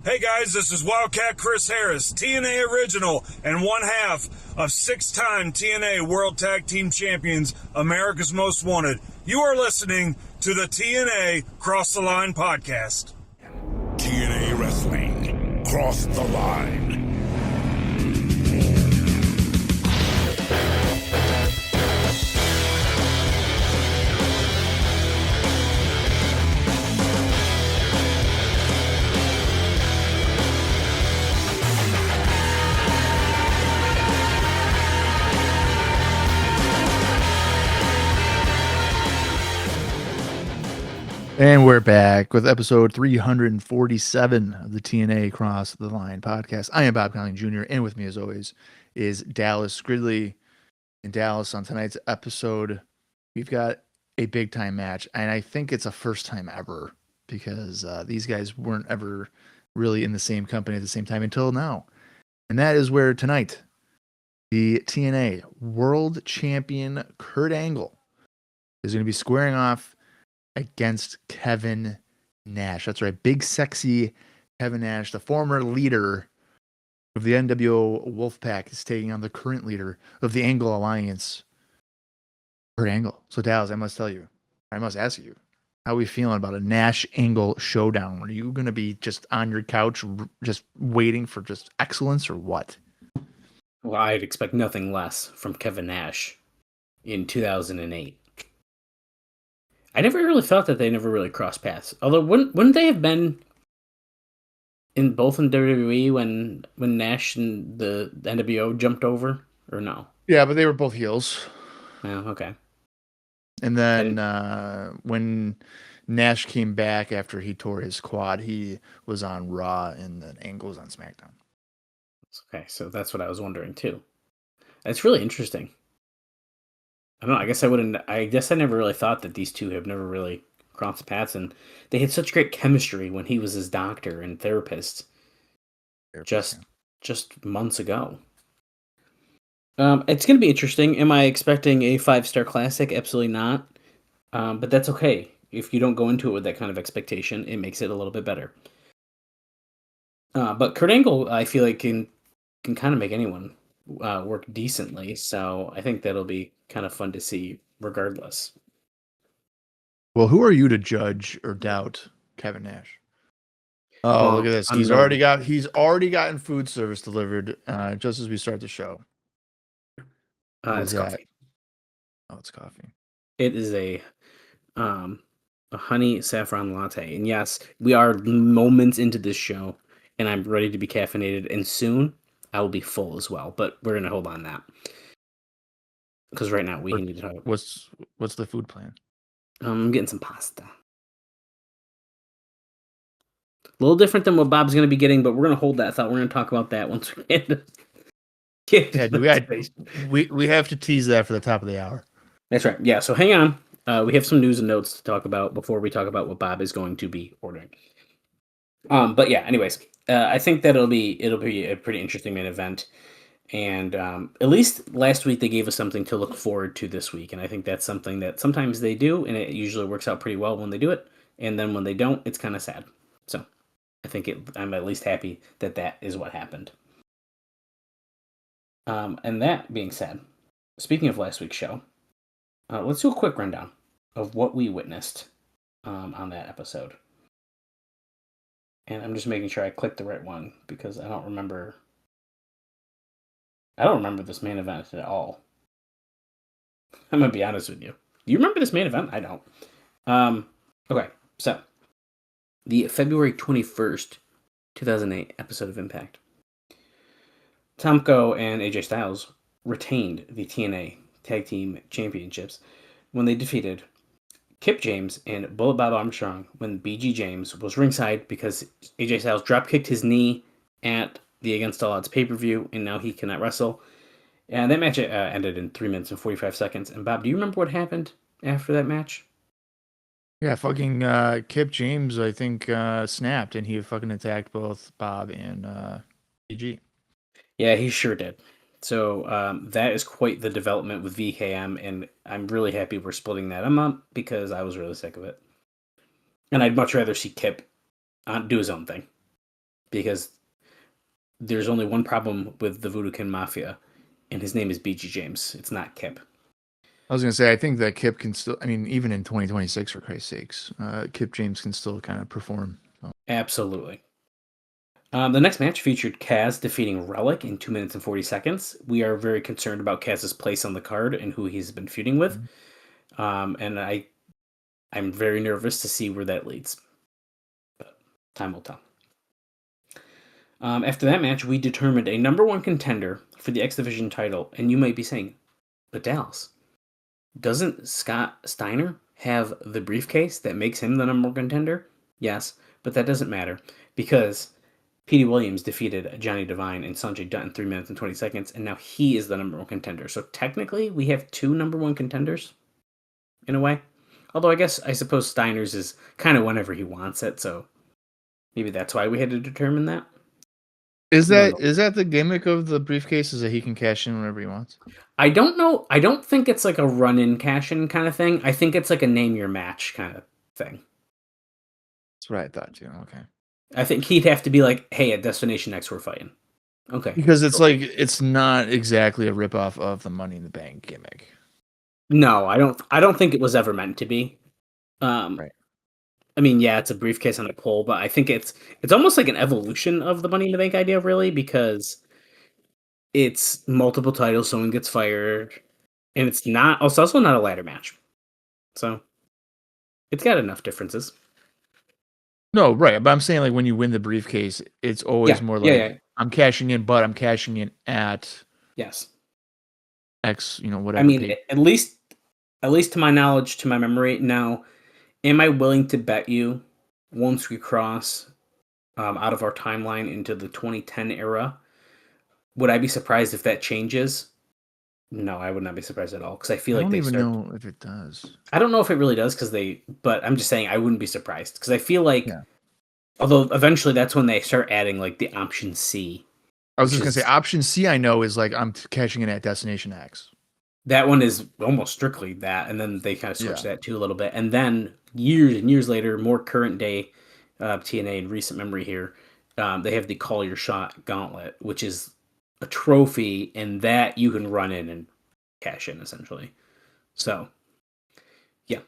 Hey guys, this is Wildcat Chris Harris, TNA original and one half of six-time TNA World Tag Team Champions, America's Most Wanted. You are listening to the TNA Cross the Line podcast. TNA Wrestling, Cross the Line. And we're back with episode 347 of the TNA Cross the Line podcast. I am Bob Colling Jr., and with me, as always, is Dallas Gridley. In Dallas, on tonight's episode, we've got a big-time match, and I think it's a first time ever because these guys weren't ever really in the same company at the same time until now. And that is where tonight, the TNA World Champion Kurt Angle is going to be squaring off against Kevin Nash. That's right. Big, sexy Kevin Nash, the former leader of the NWO Wolfpack, is taking on the current leader of the Angle Alliance, Kurt Angle. So, Dallas, I must ask you, how are we feeling about a Nash Angle showdown? Are you going to be just on your couch, just waiting for just excellence, or what? Well, I'd expect nothing less from Kevin Nash in 2008. I never really thought that they never really crossed paths. Although, wouldn't they have been in WWE when Nash and the NWO jumped over, or no? Yeah, but they were both heels. Oh, okay. And then when Nash came back after he tore his quad, he was on Raw, and then Angle was on SmackDown. Okay, so that's what I was wondering too. It's really interesting. I don't know. I guess I never really thought that these two have never really crossed paths, and they had such great chemistry when he was his doctor and therapist. Just months ago. It's going to be interesting. Am I expecting a 5-star classic? Absolutely not. But that's okay. If you don't go into it with that kind of expectation, it makes it a little bit better. But Kurt Angle, I feel like can kind of make anyone work decently, so I think that'll be kind of fun to see regardless. Well, who are you to judge or doubt Kevin Nash? Oh, look at this. He's already gotten food service delivered just as we start the show. It's coffee. Oh, it's coffee. It is a honey saffron latte. And yes, we are moments into this show, and I'm ready to be caffeinated, and soon I will be full as well. But we're gonna hold on that because right now we need to talk. What's the food plan? I'm getting some pasta. A little different than what Bob's gonna be getting, but we're gonna hold that thought. We're gonna talk about that once we we have to tease that for the top of the hour. That's right. Yeah. So hang on. We have some news and notes to talk about before we talk about what Bob is going to be ordering. But yeah. Anyways, I think that it'll be a pretty interesting main event, and at least last week they gave us something to look forward to this week, and I think that's something that sometimes they do, and it usually works out pretty well when they do it, and then when they don't, it's kind of sad. So I think I'm at least happy that is what happened. And that being said, speaking of last week's show, let's do a quick rundown of what we witnessed on that episode. And I'm just making sure I clicked the right one because I don't remember this main event at all. I'm going to be honest with you. Do you remember this main event? I don't. Okay, so the February 21st, 2008 episode of Impact. Tomko and AJ Styles retained the TNA Tag Team Championships when they defeated Kip James and Bullet Bob Armstrong when BG James was ringside because AJ Styles drop-kicked his knee at the Against All Odds pay-per-view, and now he cannot wrestle. And that match ended in 3 minutes and 45 seconds. And Bob, do you remember what happened after that match? Yeah, fucking Kip James, I think, snapped, and he fucking attacked both Bob and BG. Yeah, he sure did. So that is quite the development with VKM, and I'm really happy we're splitting that up because I was really sick of it. And I'd much rather see Kip do his own thing. because there's only one problem with the Voodoo Kin Mafia, and his name is BG James. It's not Kip. I was going to say, I think that Kip can still, I mean, even in 2026, for Christ's sakes, Kip James can still kind of perform. So. Absolutely. The next match featured Kaz defeating Relic in 2 minutes and 40 seconds. We are very concerned about Kaz's place on the card and who he's been feuding with. And I'm very nervous to see where that leads. But time will tell. After that match, we determined a number one contender for the X Division title. And you might be saying, but Dallas, doesn't Scott Steiner have the briefcase that makes him the number one contender? Yes, but that doesn't matter because Petey Williams defeated Johnny Devine and Sanjay Dutt in 3 minutes and 20 seconds, and now he is the number one contender. So technically, we have two number one contenders, in a way. Although I suppose Steiner's is kind of whenever he wants it, so maybe that's why we had to determine that. Is that the gimmick of the briefcase? Is that he can cash in whenever he wants? I don't know. I don't think it's like a run-in cash-in kind of thing. I think it's like a name your match kind of thing. That's what I thought too. Okay. I think he'd have to be like, hey, at Destination X, we're fighting. Okay. Because it's like, it's not exactly a ripoff of the Money in the Bank gimmick. No, I don't think it was ever meant to be. Right. I mean, yeah, it's a briefcase on a pole, but I think it's almost like an evolution of the Money in the Bank idea, really, because it's multiple titles, someone gets fired, and it's also not a ladder match. So it's got enough differences. No, right. But I'm saying, like, when you win the briefcase, it's always more like, I'm cashing in, but I'm cashing in at yes X, whatever. I mean, at least to my knowledge, to my memory, now, am I willing to bet you once we cross out of our timeline into the 2010 era, would I be surprised if that changes? No, I would not be surprised at all, because I feel like they start. I don't even know if it does. I don't know if it really does, but I'm just saying I wouldn't be surprised, because I feel like, although eventually that's when they start adding like the option C. I was just going to say option C, I know, is like I'm cashing in at Destination X. That one is almost strictly that, and then they kind of switch that too a little bit. And then years and years later, more current day TNA in recent memory here, they have the Call Your Shot Gauntlet, which is a trophy, and that you can run in and cash in, essentially. So, yeah,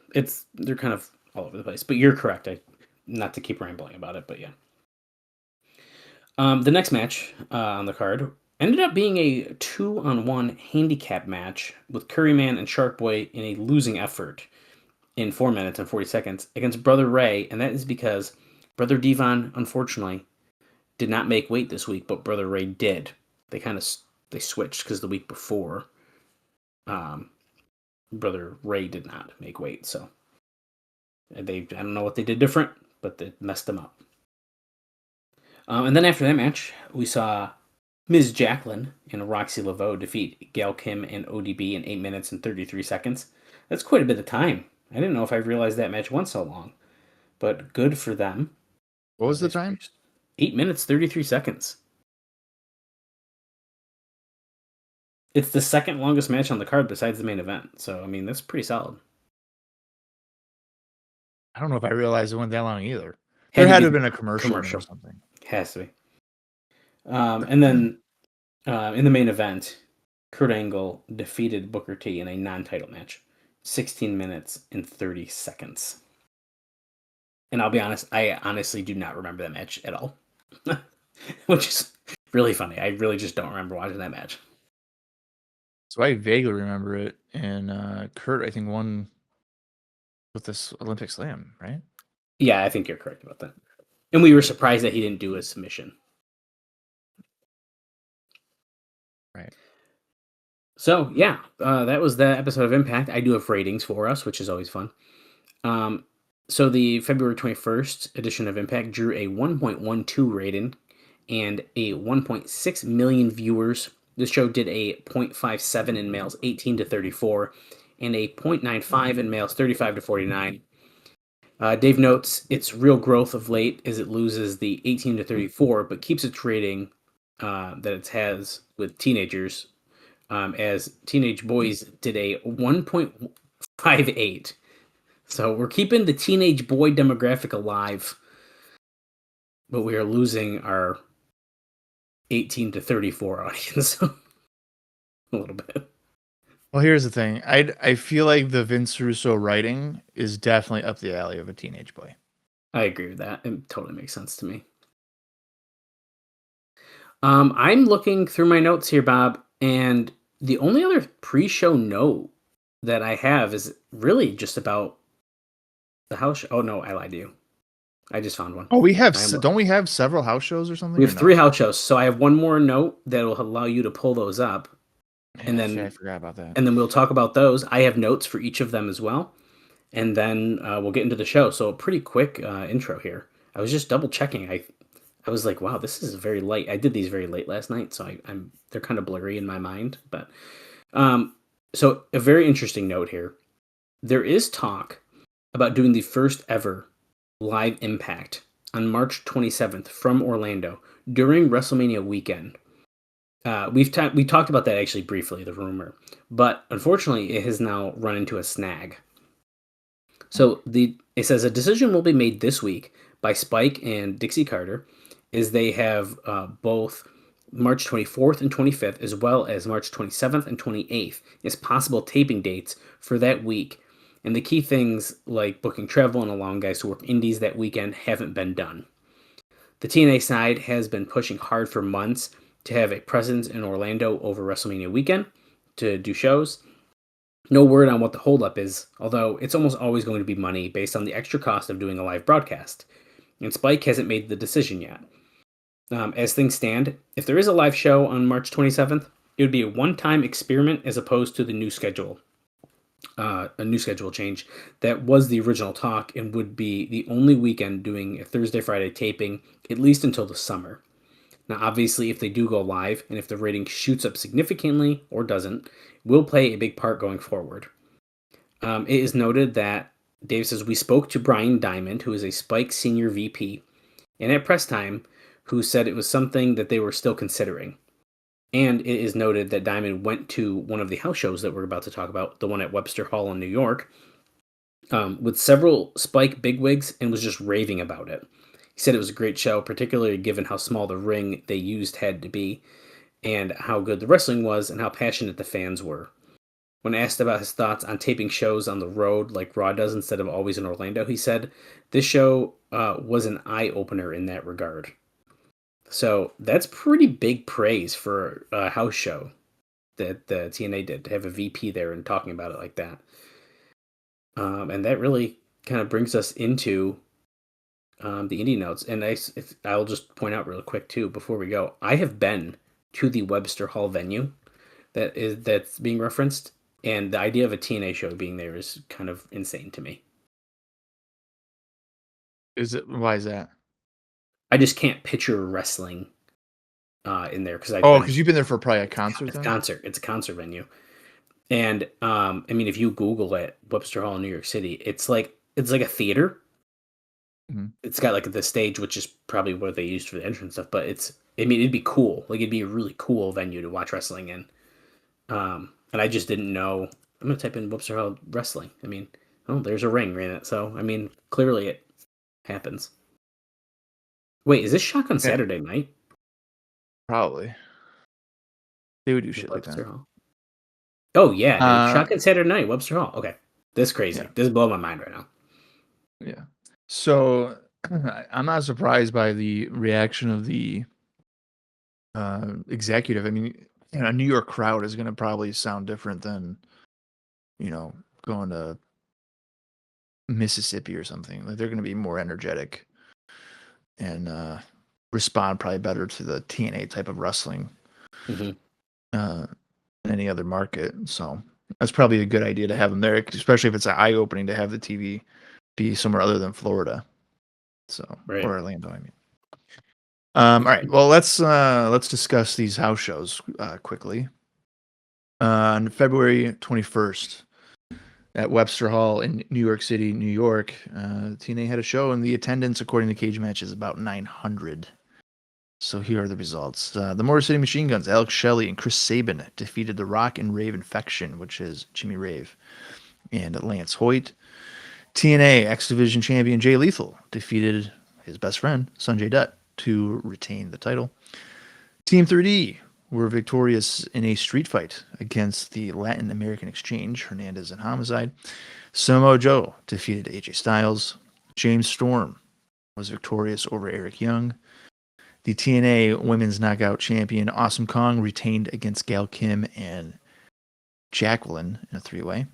they're kind of all over the place. But you're correct. Not to keep rambling about it, but yeah. The next match on the card ended up being a 2-on-1 handicap match with Curryman and Shark Boy in a losing effort in 4 minutes and 40 seconds against Brother Ray, and that is because Brother Devon, unfortunately, did not make weight this week, but Brother Ray did. They switched because the week before, Brother Ray did not make weight, so I don't know what they did different, but they messed them up. And then after that match, we saw Ms. Jacqueline and Roxy Laveau defeat Gail Kim and ODB in 8 minutes and 33 seconds. That's quite a bit of time. I didn't know if I realized that match went so long, but good for them. What was the time? 8 minutes, 33 seconds. It's the second longest match on the card besides the main event. So, I mean, that's pretty solid. I don't know if I realized it went that long either. There had to have been a commercial or something. Has to be. And then in the main event, Kurt Angle defeated Booker T in a non-title match. 16 minutes and 30 seconds. And I'll be honest, I honestly do not remember that match at all. Which is really funny. I really just don't remember watching that match. So I vaguely remember it. And Kurt, I think, won with this Olympic Slam, right? Yeah, I think you're correct about that. And we were surprised that he didn't do a submission. Right. So, yeah, that was the episode of Impact. I do have ratings for us, which is always fun. So the February 21st edition of Impact drew a 1.12 rating and a 1.6 million viewers. This show did a 0.57 in males 18 to 34 and a 0.95 in males 35 to 49. Dave notes its real growth of late as it loses the 18 to 34, but keeps its rating that it has with teenagers, as Teenage Boys did a 1.58. So we're keeping the teenage boy demographic alive. but we are losing our 18 to 34 audience a little bit. Well, here's the thing. I feel like the Vince Russo writing is definitely up the alley of a teenage boy. I agree with that. It totally makes sense to me. I'm looking through my notes here, Bob, and the only other pre-show note that I have is really just about the house show. Oh no, I lied to you. I just found one. Oh, don't we have several house shows or something? We have 3 house shows, so I have one more note that will allow you to pull those up, and then I forgot about that. And then we'll talk about those. I have notes for each of them as well, and then we'll get into the show. So a pretty quick intro here. I was just double checking. I was like, wow, this is very late. I did these very late last night, so they're kind of blurry in my mind. But so a very interesting note here. There is talk about doing the first ever live Impact on March 27th from Orlando during WrestleMania weekend. We talked about that actually briefly, the rumor, but unfortunately, it has now run into a snag. So it says a decision will be made this week by Spike and Dixie Carter, as they have both March 24th and 25th, as well as March 27th and 28th, as possible taping dates for that week. And the key things like booking travel and allowing guys to work indies that weekend haven't been done. The TNA side has been pushing hard for months to have a presence in Orlando over WrestleMania weekend to do shows. No word on what the holdup is, although it's almost always going to be money based on the extra cost of doing a live broadcast. And Spike hasn't made the decision yet. As things stand, if there is a live show on March 27th, it would be a one-time experiment as opposed to the new schedule. A new schedule change that was the original talk and would be the only weekend doing a Thursday-Friday taping, at least until the summer. Now, obviously, if they do go live, and if the rating shoots up significantly, or doesn't, will play a big part going forward. It is noted that, Dave says, we spoke to Brian Diamond, who is a Spike Senior VP, and at press time, who said it was something that they were still considering. And it is noted that Diamond went to one of the house shows that we're about to talk about, the one at Webster Hall in New York, with several Spike bigwigs, and was just raving about it. He said it was a great show, particularly given how small the ring they used had to be, and how good the wrestling was, and how passionate the fans were. When asked about his thoughts on taping shows on the road like Raw does instead of always in Orlando, he said, this show was an eye-opener in that regard. So that's pretty big praise for a house show that the TNA did, to have a VP there and talking about it like that. And that really kind of brings us into the indie notes. And I'll just point out real quick too, before we go, I have been to the Webster Hall venue that's being referenced, and the idea of a TNA show being there is kind of insane to me. Why is that? I just can't picture wrestling in there because you've been there for probably a concert. It's a concert venue, and I mean, if you Google it, Webster Hall in New York City, it's like a theater. Mm-hmm. It's got like the stage, which is probably what they used for the entrance stuff. But it'd be cool. Like, it'd be a really cool venue to watch wrestling in. And I just didn't know. I'm gonna type in Webster Hall wrestling. I mean, there's a ring in it. So I mean, clearly it happens. Wait, is this Shock on Saturday night? Probably. They would do shit like that. Hall. Oh, yeah. Shock on Saturday night, Webster Hall. Okay. This is crazy. Yeah. This is blowing my mind right now. Yeah. So I'm not surprised by the reaction of the executive. I mean, a New York crowd is going to probably sound different than, going to Mississippi or something. Like, they're going to be more energetic and respond probably better to the TNA type of wrestling than any other market. So that's probably a good idea to have them there, especially if it's an eye-opening to have the TV be somewhere other than Florida. So right. Or Orlando, I mean. All right. Well, let's discuss these house shows quickly. On February 21st at Webster Hall in New York City, New York, TNA had a show, and the attendance, according to Cage Match, is about 900. So here are the results. The Motor City Machine Guns, Alex Shelley and Chris Sabin, defeated the Rock and Rave Infection, which is Jimmy Rave and Lance Hoyt. TNA X Division champion Jay Lethal defeated his best friend, Sanjay Dutt. to retain the title. Team 3D were victorious in a street fight against the Latin American Exchange, Hernandez and Homicide. Samoa Joe defeated AJ Styles. James Storm was victorious over Eric Young. The TNA Women's Knockout Champion Awesome Kong retained against Gail Kim and Jacqueline in a three-way.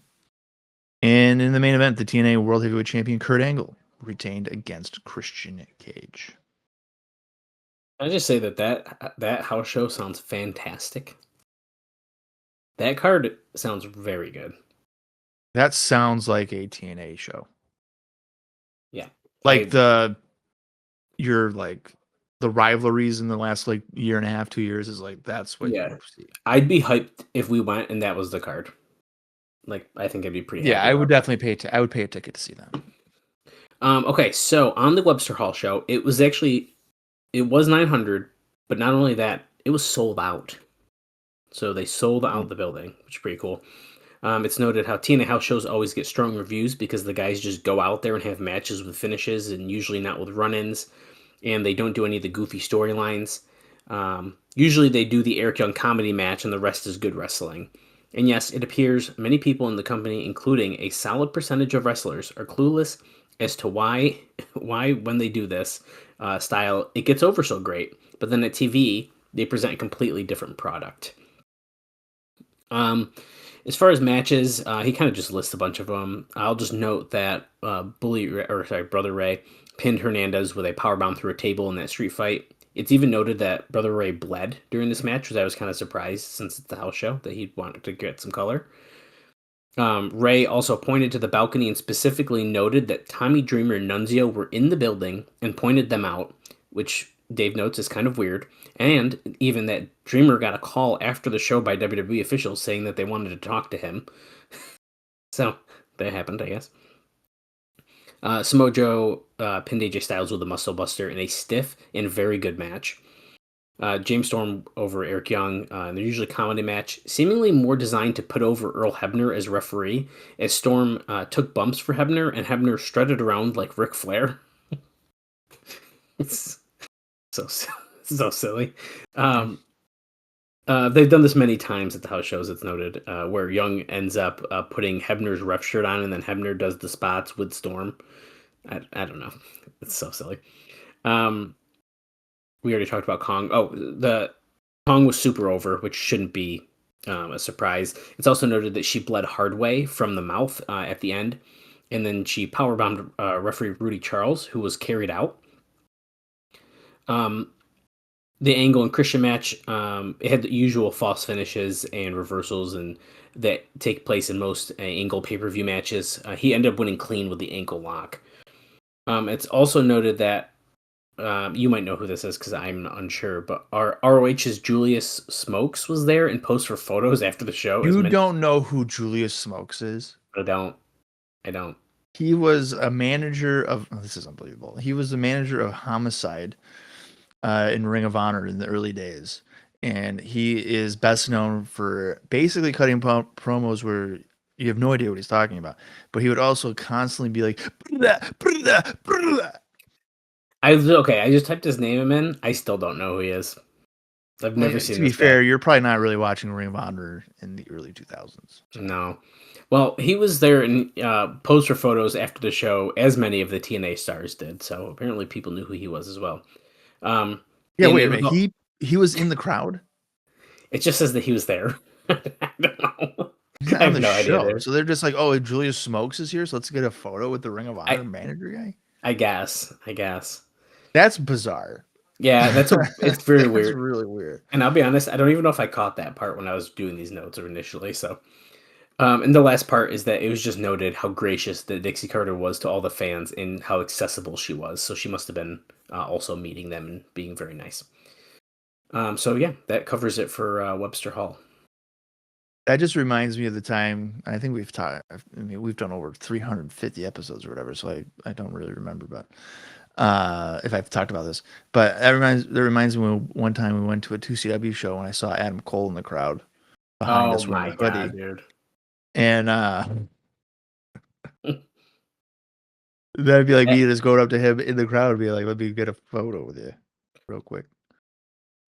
And in the main event, the TNA World Heavyweight Champion Kurt Angle retained against Christian Cage. I just say that house show sounds fantastic. That card sounds very good. That sounds like a TNA show. Yeah. Like the rivalries in the last like year and a half, 2 years is like that's what you see. I'd be hyped if we went and that was the card. Like I think I'd be pretty happy. I would definitely pay I would pay a ticket to see that. Okay, so on the Webster Hall show, it was 900, but not only that, it was sold out. So they sold out the building, which is pretty cool. It's noted how TNA house shows always get strong reviews because the guys just go out there and have matches with finishes and usually not with run-ins, and they don't do any of the goofy storylines. Usually they do the Eric Young comedy match and the rest is good wrestling. And yes, it appears many people in the company, including a solid percentage of wrestlers, are clueless as to why when they do this style, it gets over so great. But then at TV, they present a completely different product. As far as matches, he kind of just lists a bunch of them. I'll just note that Brother Ray pinned Hernandez with a powerbomb through a table in that street fight. It's even noted that Brother Ray bled during this match, which I was kind of surprised since it's the house show that he wanted to get some color. Ray also pointed to the balcony and specifically noted that Tommy Dreamer and Nunzio were in the building and pointed them out, which Dave notes is kind of weird. And even that Dreamer got a call after the show by WWE officials saying that they wanted to talk to him. So that happened, I guess. Samoa Joe pinned AJ Styles with a muscle buster in a stiff and very good match. James Storm over Eric Young in their usually comedy match, seemingly more designed to put over Earl Hebner as referee, as Storm took bumps for Hebner and Hebner strutted around like Ric Flair. It's so silly. They've done this many times at the house shows, it's noted, where Young ends up putting Hebner's ref shirt on and then Hebner does the spots with Storm. I don't know. It's so silly. We already talked about Kong. Oh, the Kong was super over, which shouldn't be a surprise. It's also noted that she bled hard way from the mouth at the end. And then she powerbombed referee Rudy Charles, who was carried out. The Angle and Christian match, it had the usual false finishes and reversals and that take place in most Angle pay-per-view matches. He ended up winning clean with the ankle lock. It's also noted that you might know who this is because I'm unsure, but our ROH's Julius Smokes was there and posed for photos after the show. You don't know who Julius Smokes is? I don't. He was a manager of... Oh, this is unbelievable. He was the manager of Homicide in Ring of Honor in the early days. And he is best known for basically cutting promos where you have no idea what he's talking about. But he would also constantly be like... I just typed his name in. I still don't know who he is. I've never seen. To be fair, you're probably not really watching Ring of Honor in the early 2000s. No. Well, he was there and posed for photos after the show, as many of the TNA stars did. So apparently, people knew who he was as well. Yeah, wait a minute. He was in the crowd. It just says that he was there. I don't know. I have no idea. So they're just like, "Oh, Julius Smokes is here, so let's get a photo with the Ring of Honor manager guy." I guess. That's bizarre. Yeah, it's very weird. It's really weird. And I'll be honest, I don't even know if I caught that part when I was doing these notes initially. So, and the last part is that it was just noted how gracious that Dixie Carter was to all the fans and how accessible she was. So she must have been also meeting them and being very nice. So yeah, that covers it for Webster Hall. That just reminds me of the time. I think we've talked. I mean, we've done over 350 episodes or whatever, so I don't really remember, but if I've talked about this. But that reminds me of one time we went to a 2CW show and I saw Adam Cole in the crowd behind us with my buddy, dude. And that'd be like me just going up to him in the crowd and be like, "Let me get a photo with you." real quick.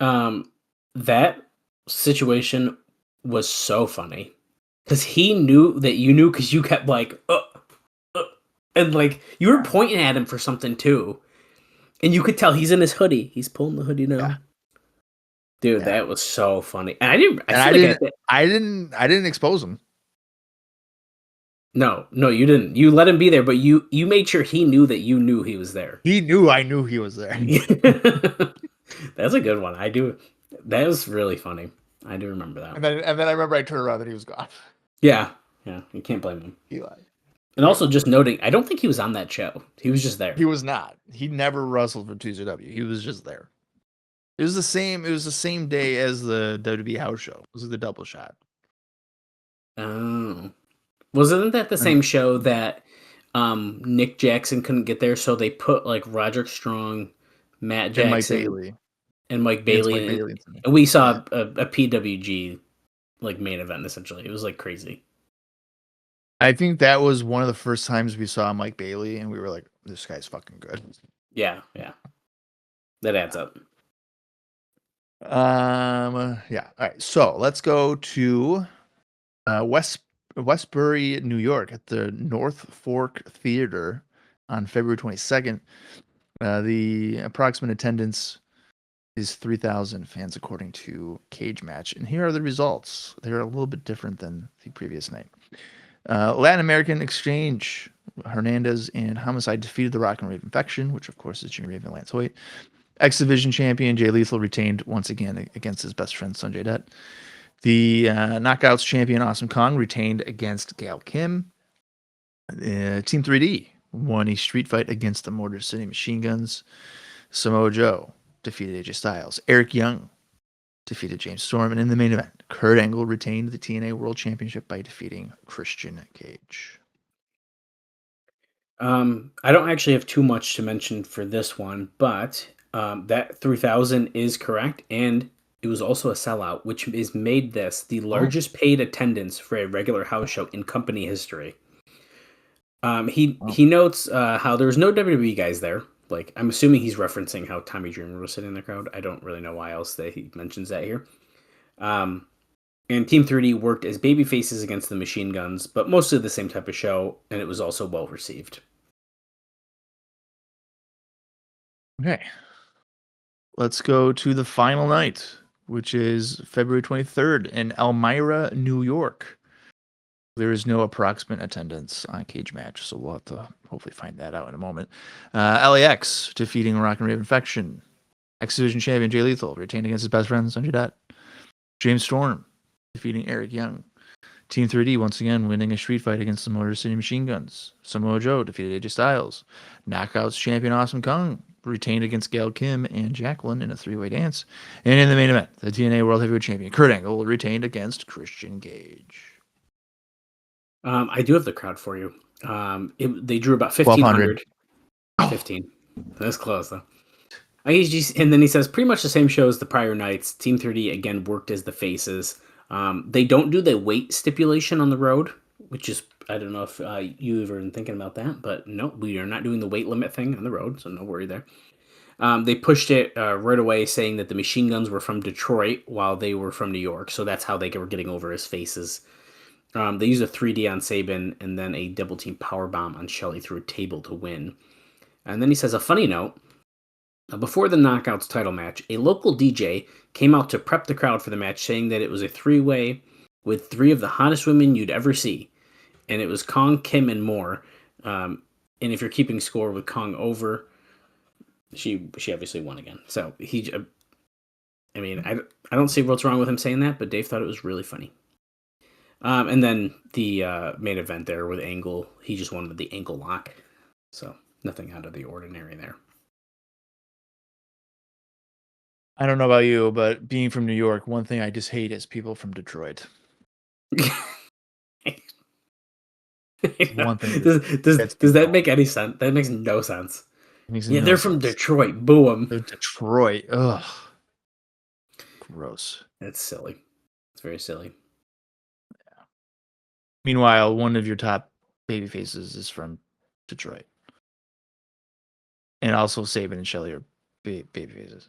That situation was so funny because he knew that you knew because you kept like, and like you were pointing at him for something too, and you could tell he's in his hoodie. He's pulling the hoodie down. Yeah. Dude, Yeah. that was so funny. And I didn't. I didn't expose him. No, you didn't. You let him be there, but you made sure he knew that you knew he was there. He knew I knew he was there. That's a good one. I do. That was really funny. I do remember that. And then I remember I turned around and he was gone. Yeah. You can't blame him. He lied. And also just noting, I don't think he was on that show. He was just there. He was not. He never wrestled for 2ZW. He was just there. It was the same day as the WWE house show. It was the double shot. Oh. Wasn't that the same show that Nick Jackson couldn't get there, so they put like Roderick Strong, Matt Jackson, and Mike Bailey. And we saw a PWG like main event essentially. It was like crazy. I think that was one of the first times we saw Mike Bailey, and we were like, "This guy's fucking good." Yeah, that adds up. Yeah. All right. So let's go to Westbury, New York, at the North Fork Theater on February 22nd. The approximate attendance is 3,000 fans, according to Cage Match. And here are the results. They're a little bit different than the previous night. Latin American Exchange, Hernandez and Homicide defeated the Rock and Raven Faction, which of course is Jimmy Raven, Lance Hoyt. X Division champion Jay Lethal retained once again against his best friend Sanjay Dutt. The Knockouts champion Awesome Kong retained against Gail Kim. Team 3D won a street fight against the Motor City Machine Guns. Samoa Joe defeated AJ Styles. Eric Young defeated James Storm. And in the main event, Kurt Angle retained the TNA World Championship by defeating Christian Cage. I don't actually have too much to mention for this one, but that 3,000 is correct, and it was also a sellout, which is made this the largest paid attendance for a regular house show in company history. He notes how there was no WWE guys there. Like, I'm assuming he's referencing how Tommy Dreamer was sitting in the crowd. I don't really know why else that he mentions that here. And Team 3D worked as baby faces against the Machine Guns, but mostly the same type of show, and it was also well received. Okay. Let's go to the final night, which is February 23rd in Elmira, New York. There is no approximate attendance on Cage Match, so we'll have to hopefully find that out in a moment. LAX defeating Rock and Raven Faction. X Division champion Jay Lethal retained against his best friend Sanjay Dutt. James Storm defeating Eric Young. Team 3D once again winning a street fight against the Motor City Machine Guns. Samoa Joe defeated AJ Styles. Knockouts champion Awesome Kong retained against Gail Kim and Jacqueline in a three-way dance. And in the main event, the TNA World Heavyweight Champion Kurt Angle retained against Christian Cage. I do have the crowd for you. They drew about 1,500. 15. That's close, though. And then he says, pretty much the same show as the prior nights. Team 30, again, worked as the faces. They don't do the weight stipulation on the road, which is, I don't know if you ever been thinking about that, but no, we are not doing the weight limit thing on the road, so no worry there. They pushed it right away, saying that the Machine Guns were from Detroit while they were from New York, so that's how they were getting over as faces. They used a 3D on Sabin and then a double team powerbomb on Shelley through a table to win. And then he says, a funny note, before the Knockouts title match, a local DJ came out to prep the crowd for the match, saying that it was a three-way with three of the hottest women you'd ever see. And it was Kong, Kim, and more. And if you're keeping score with Kong over, she obviously won again. So I don't see what's wrong with him saying that, but Dave thought it was really funny. And then the main event there with Angle, he just wanted the ankle lock. So nothing out of the ordinary there. I don't know about you, but being from New York, one thing I just hate is people from Detroit. One thing. Does that make any sense? That makes no sense. They're from Detroit. Boo them. They're Detroit. Ugh. Gross. That's silly. It's very silly. Yeah. Meanwhile, one of your top baby faces is from Detroit. And also Sabin and Shelley are baby faces.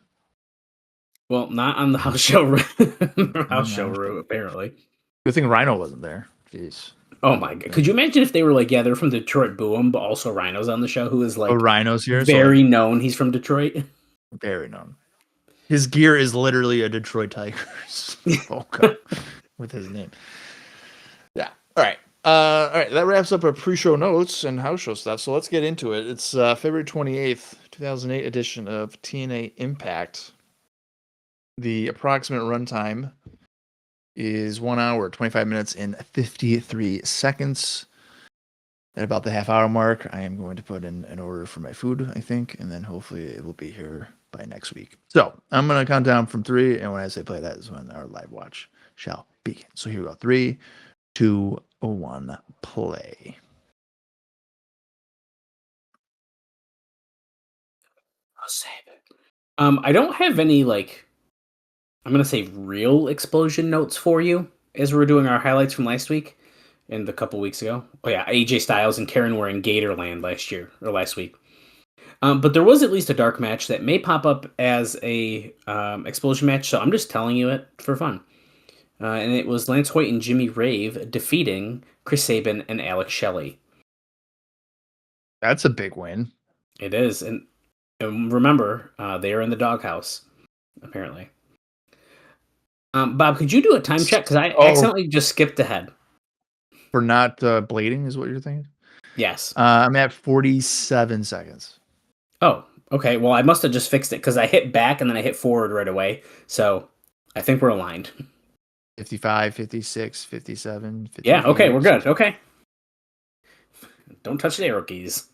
Well, not on the house show. House show House show. apparently. Good thing Rhino wasn't there. Jeez. Oh my god! Could you imagine if they were like, yeah, they're from Detroit, boo 'em, but also Rhino's on the show, who is like Rhino's here, very known. He's from Detroit. Very known. His gear is literally a Detroit Tigers logo with his name. Yeah. All right. All right. That wraps up our pre-show notes and house show stuff. So let's get into it. It's February 28th, 2008 edition of TNA Impact. The approximate runtime is 1 hour, 25 minutes, and 53 seconds. At about the half-hour mark, I am going to put in an order for my food, I think, and then hopefully it will be here by next week. So I'm going to count down from 3, and when I say play, that is when our live watch shall begin. So here we go. 3, 2, 1, play. I'll save it. I don't have any like, I'm gonna say real explosion notes for you as we're doing our highlights from last week and a couple weeks ago. Oh yeah, AJ Styles and Karen were in Gatorland last week. But there was at least a dark match that may pop up as a explosion match, so I'm just telling you it for fun. And it was Lance Hoyt and Jimmy Rave defeating Chris Sabin and Alex Shelley. That's a big win. It is, and remember, they are in the doghouse, apparently. Bob, could you do a time check? Because I accidentally just skipped ahead. For not blading is what you're thinking? Yes. I'm at 47 seconds. Oh, okay. Well, I must have just fixed it because I hit back and then I hit forward right away. So I think we're aligned. 55, 56, 57, 58. Yeah, okay, we're good. Okay. Don't touch the arrow keys.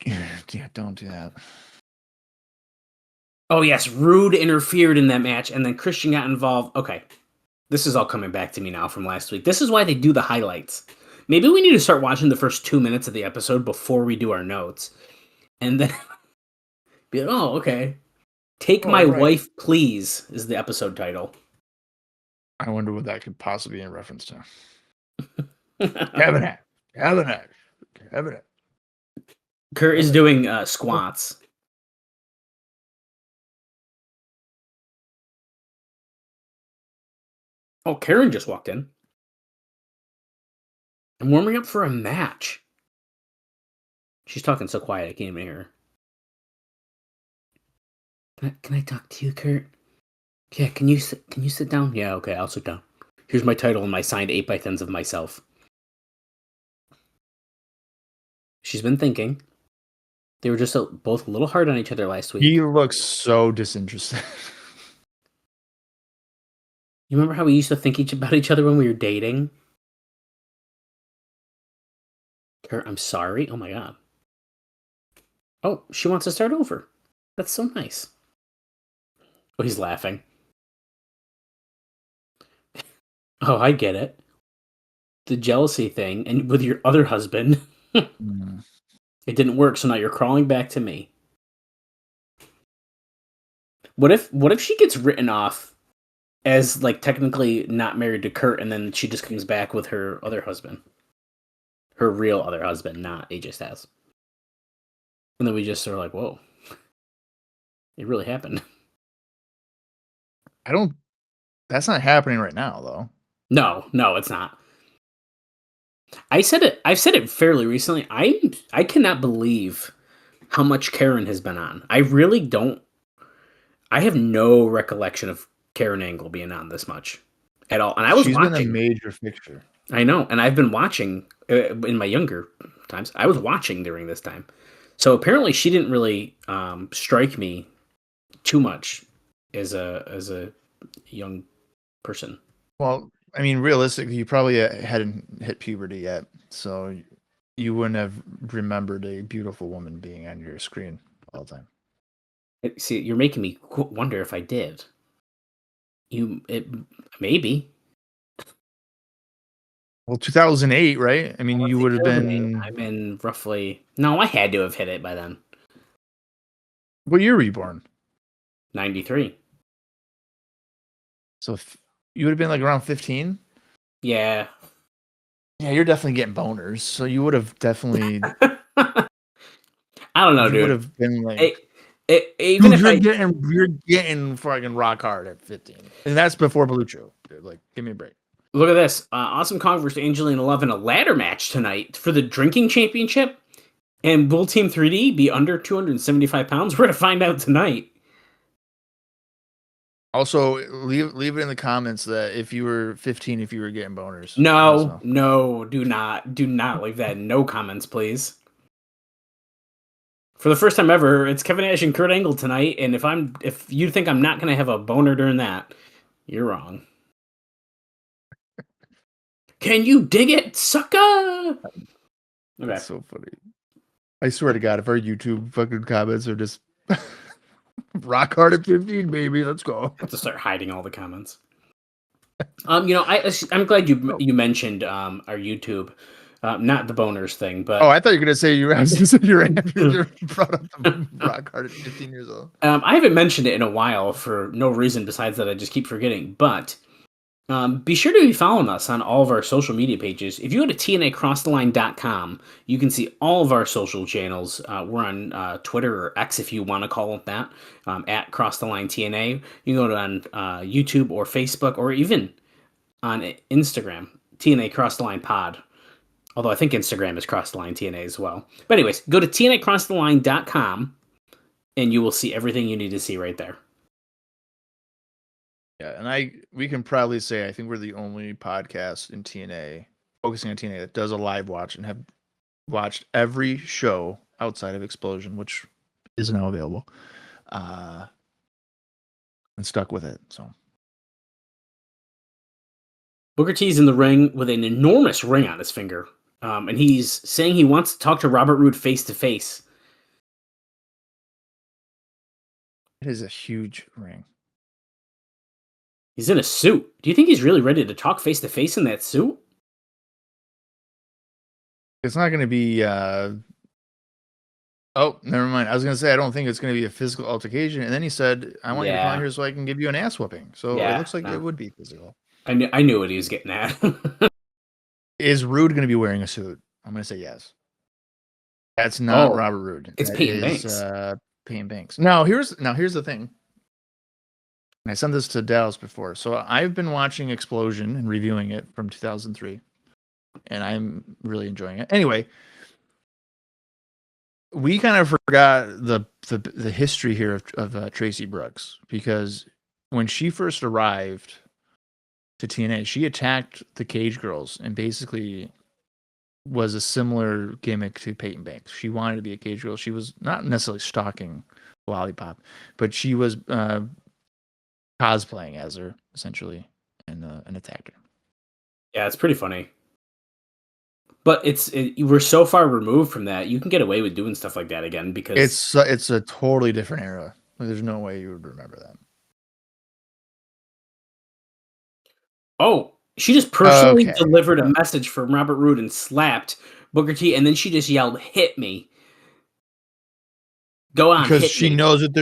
Yeah, don't do that. Oh, yes, Roode interfered in that match, and then Christian got involved. Okay. This is all coming back to me now from last week. This is why they do the highlights. Maybe we need to start watching the first 2 minutes of the episode before we do our notes. And then be like, oh, okay. Take My Wife, Please is the episode title. I wonder what that could possibly be in reference to. Kevin Nash. Kurt is doing squats. Oh, Karen just walked in. I'm warming up for a match. She's talking so quiet I can't even hear her. Can I talk to you, Kurt? Yeah, can you sit down? Yeah, okay, I'll sit down. Here's my title and my signed 8x10s of myself. She's been thinking. They were just both a little hard on each other last week. He looks so disinterested. You remember how we used to think about each other when we were dating? Kurt, I'm sorry. Oh my god. Oh, she wants to start over. That's so nice. Oh, he's laughing. Oh, I get it. The jealousy thing, and with your other husband, it didn't work, so now you're crawling back to me. What if she gets written off as like technically not married to Kurt, and then she just comes back with her other husband, her real other husband, not AJ Styles, and then we just are like, whoa, it really happened. That's not happening right now, though. No, it's not. I've said it fairly recently. I cannot believe how much Karen has been on. I really don't. I have no recollection of Karen Angle being on this much at all. And I was She's watching. Been a major fixture. I know, and I've been watching in my younger times. I was watching during this time, so apparently she didn't really strike me too much as a young person. Well, I mean, realistically, you probably hadn't hit puberty yet, so you wouldn't have remembered a beautiful woman being on your screen all the time. See, you're making me wonder if I did. Maybe. Well, 2008, right? I mean, you would have been. I'm in roughly. No, I had to have hit it by then. What year were you born? 93. So you would have been like around 15? Yeah. Yeah, you're definitely getting boners. So you would have definitely. I don't know, dude. Would have been like. Even Dude, if you're getting fucking rock hard at 15, and that's before Belucho. Dude, like, give me a break. look at this, Awesome Kong versus Angelina Love in a ladder match tonight for the drinking championship, and will Team 3D be under 275 pounds? We're gonna find out tonight. Also, leave it in the comments that if you were 15, if you were getting boners. No, do not leave that in no comments, please. For the first time ever, it's Kevin Nash and Kurt Angle tonight, and if you think I'm not gonna have a boner during that, you're wrong. Can you dig it, sucker? Okay. That's so funny. I swear to God, if our YouTube fucking comments are just rock hard at 15, baby, let's go. I have to start hiding all the comments. I'm glad you mentioned our YouTube, not the boners thing, but I thought you were gonna say you're brought up the rock hard at 15 years old. I haven't mentioned it in a while for no reason besides that I just keep forgetting. But be sure to be following us on all of our social media pages. If you go to TNAcrosstheline.com, you can see all of our social channels. We're on Twitter or X, if you want to call it that, at Cross the Line TNA. You can go to on YouTube or Facebook or even on Instagram, TNA Cross the Line Pod. Although I think Instagram is Cross the Line TNA as well. But anyways, go to TNAcrosstheline.com and you will see everything you need to see right there. Yeah, and we can proudly say I think we're the only podcast in TNA focusing on TNA that does a live watch and have watched every show outside of Explosion, which is now available, and stuck with it. So Booker T's in the ring with an enormous ring on his finger, and he's saying he wants to talk to Robert Roode face to face. it is a huge ring. He's in a suit. Do you think he's really ready to talk face to face in that suit? It's not going to be. Oh, never mind. I was going to say I don't think it's going to be a physical altercation, and then he said, "I want you to come out here so I can give you an ass whooping." So it looks like it would be physical. I knew what he was getting at. Is Roode going to be wearing a suit? I'm going to say yes. That's not Robert Roode. It's Peyton Banks. Peyton Banks. Now here's the thing. And I sent this to Dallas before. So I've been watching Explosion and reviewing it from 2003, and I'm really enjoying it. Anyway, we kind of forgot the history here of Tracy Brooks, because when she first arrived to TNA, she attacked the Cage Girls and basically was a similar gimmick to Peyton Banks. She wanted to be a Cage Girl. She was not necessarily stalking Lollipop, but she was cosplaying as her, essentially, and attacked her. Yeah, it's pretty funny. But we're so far removed from that. You can get away with doing stuff like that again because it's a totally different era. There's no way you would remember that. Oh, she just personally delivered a message from Robert Roode and slapped Booker T, and then she just yelled, "Hit me!" Go on, because she knows that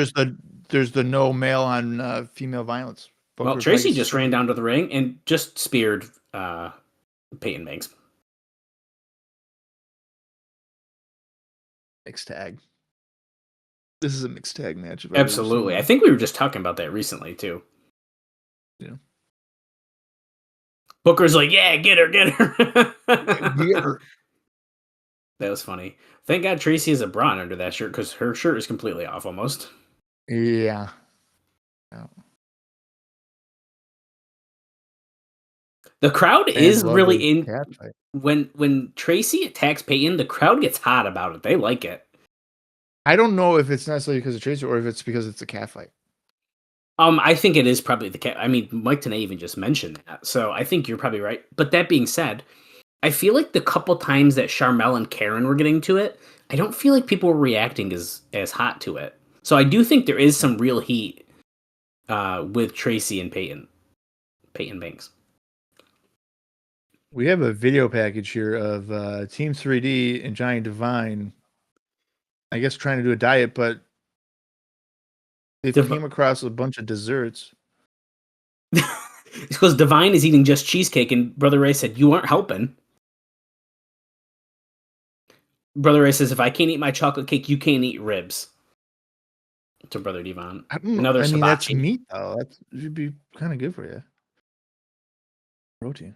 there's the no male on female violence. Well, Tracy just ran down to the ring and just speared Peyton Banks. Mixed tag. This is a mixed tag match. Absolutely. I think we were just talking about that recently, too. Yeah. Booker's like, yeah, get her. Get her. That was funny. Thank God Tracy has a bra under that shirt, because her shirt is completely off almost. Yeah. The crowd is really in. When Tracy attacks Peyton, the crowd gets hot about it. They like it. I don't know if it's necessarily because of Tracy or if it's because it's a cat fight. I think it is probably the cat. I mean, Mike Tenay even just mentioned that, so I think you're probably right. But that being said, I feel like the couple times that Charmel and Karen were getting to it, I don't feel like people were reacting as hot to it. So I do think there is some real heat with Tracy and Peyton Banks. We have a video package here of Team 3D and Johnny Devine, I guess, trying to do a diet, but they came across a bunch of desserts. It's because Devine is eating just cheesecake, and Brother Ray said, "You aren't helping." Brother Ray says, "If I can't eat my chocolate cake, you can't eat ribs." to Brother Devon. I don't know. Another I mean, that's Sabachi. meat though. That should be kind of good for you. Protein.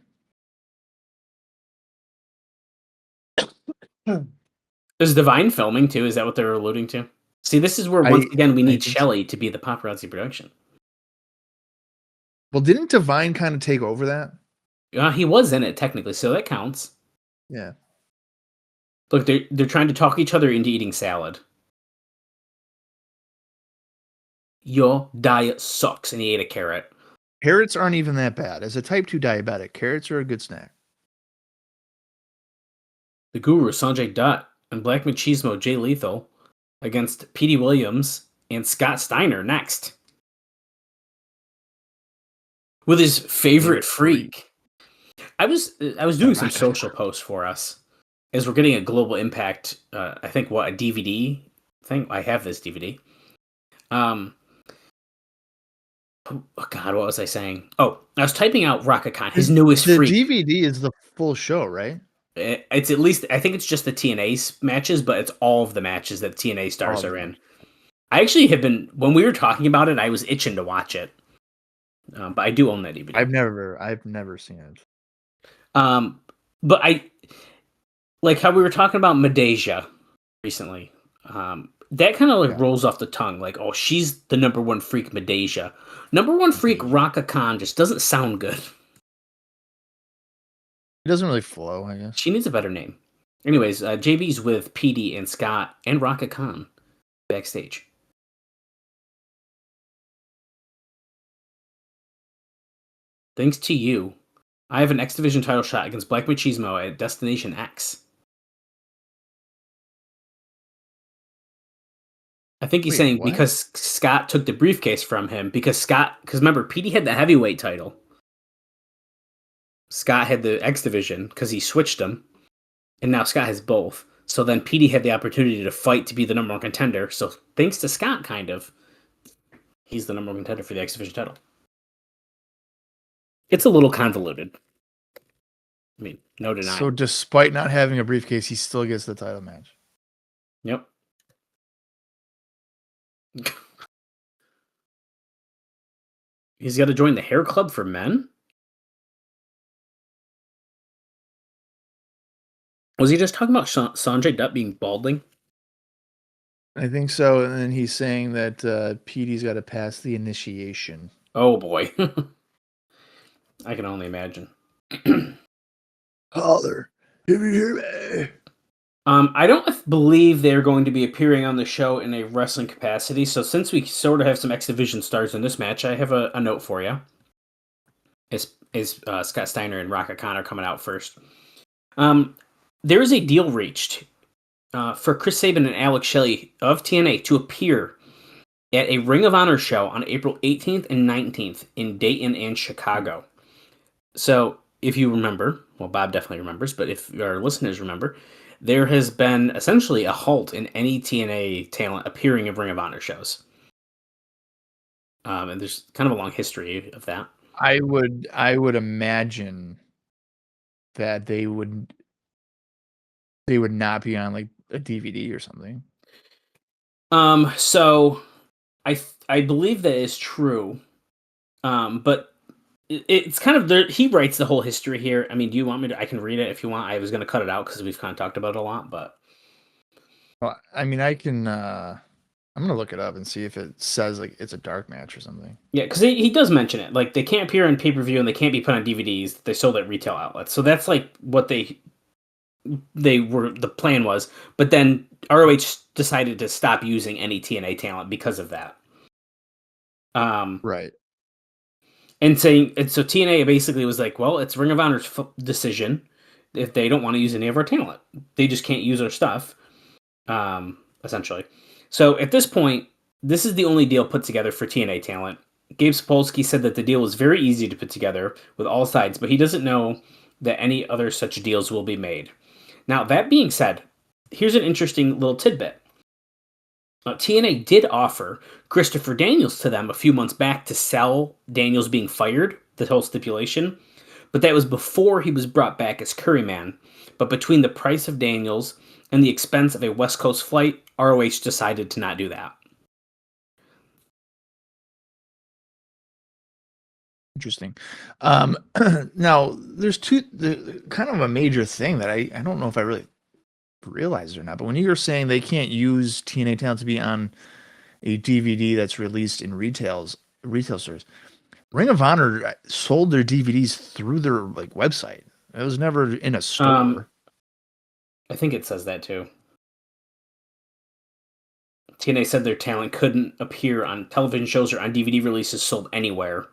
Is Divine filming too? Is that what they're alluding to? See, this is where once again we need Shelley to be the paparazzi production. Well, didn't Divine kind of take over that? He was in it technically, so that counts. Yeah. Look, they're trying to talk each other into eating salad. Your diet sucks, and he ate a carrot. Carrots aren't even that bad. As a type 2 diabetic, carrots are a good snack. The Guru, Sanjay Dutt, and Black Machismo, Jay Lethal, against Petey Williams and Scott Steiner next. With his favorite freak. I was doing some social posts for us as we're getting a global impact. I think a DVD thing. I have this DVD. Oh God, what was I saying? Oh, I was typing out Raka Khan, his newest freak. The DVD is the full show, right? It's at least, I think it's just the TNA matches, but it's all of the matches that TNA stars are in. I actually have been, when we were talking about it, I was itching to watch it. But I do own that DVD. I've never seen it. But I like how we were talking about Medeja recently. That kind of rolls off the tongue. Like, oh, she's the number one freak, Medeja. Number one freak, Raka Khan, just doesn't sound good. It doesn't really flow, I guess. She needs a better name. Anyways, JB's with PD and Scott and Raka Khan backstage. Thanks to you, I have an X Division title shot against Black Machismo at Destination X. I think he's saying what? Because Scott took the briefcase from him. Because remember, PD had the heavyweight title. Scott had the X Division because he switched them. And now Scott has both. So then PD had the opportunity to fight to be the number one contender. So thanks to Scott, kind of, he's the number one contender for the X Division title. It's a little convoluted. I mean, no denying. So despite not having a briefcase, he still gets the title match. Yep. He's got to join the hair club for men? Was he just talking about Sanjay Dutt being balding? I think so. And then he's saying that PD's got to pass the initiation. Oh, boy. I can only imagine. Father, can you hear me? I don't believe they're going to be appearing on the show in a wrestling capacity. So since we sort of have some X Division stars in this match, I have a note for you. Scott Steiner and Raka Khan are coming out first. There is a deal reached for Chris Sabin and Alex Shelley of TNA to appear at a Ring of Honor show on April 18th and 19th in Dayton and Chicago. So if you remember, well, Bob definitely remembers, but if our listeners remember, there has been essentially a halt in any TNA talent appearing at Ring of Honor shows. And there's kind of a long history of that. I would imagine that they would not be on like a DVD or something. So I believe that is true. But it's kind of he writes the whole history here. I mean, do you want me to? I can read it if you want. I was going to cut it out because we've kind of talked about it a lot, but. Well, I mean, I can. I'm gonna look it up and see if it says like it's a dark match or something. Yeah, because he does mention it. Like they can't appear on pay-per-view and they can't be put on DVDs. They sold at retail outlets, so that's like what they were. The plan was, but then ROH decided to stop using any TNA talent because of that. Right. And so TNA basically was like, well, it's Ring of Honor's decision if they don't want to use any of our talent. They just can't use our stuff, essentially. So at this point, this is the only deal put together for TNA talent. Gabe Sapolsky said that the deal was very easy to put together with all sides, but he doesn't know that any other such deals will be made. Now, that being said, here's an interesting little tidbit. TNA did offer Christopher Daniels to them a few months back to sell Daniels being fired, the whole stipulation, but that was before he was brought back as Curryman. But between the price of Daniels and the expense of a West Coast flight, ROH decided to not do that. Interesting. Now there's kind of a major thing that I don't know if I really realized it or not, but when you're saying they can't use TNA talent to be on a DVD that's released in retail stores, Ring of Honor sold their DVDs through their like website. It was never in a store. I think it says that too. TNA said their talent couldn't appear on television shows or on DVD releases sold anywhere,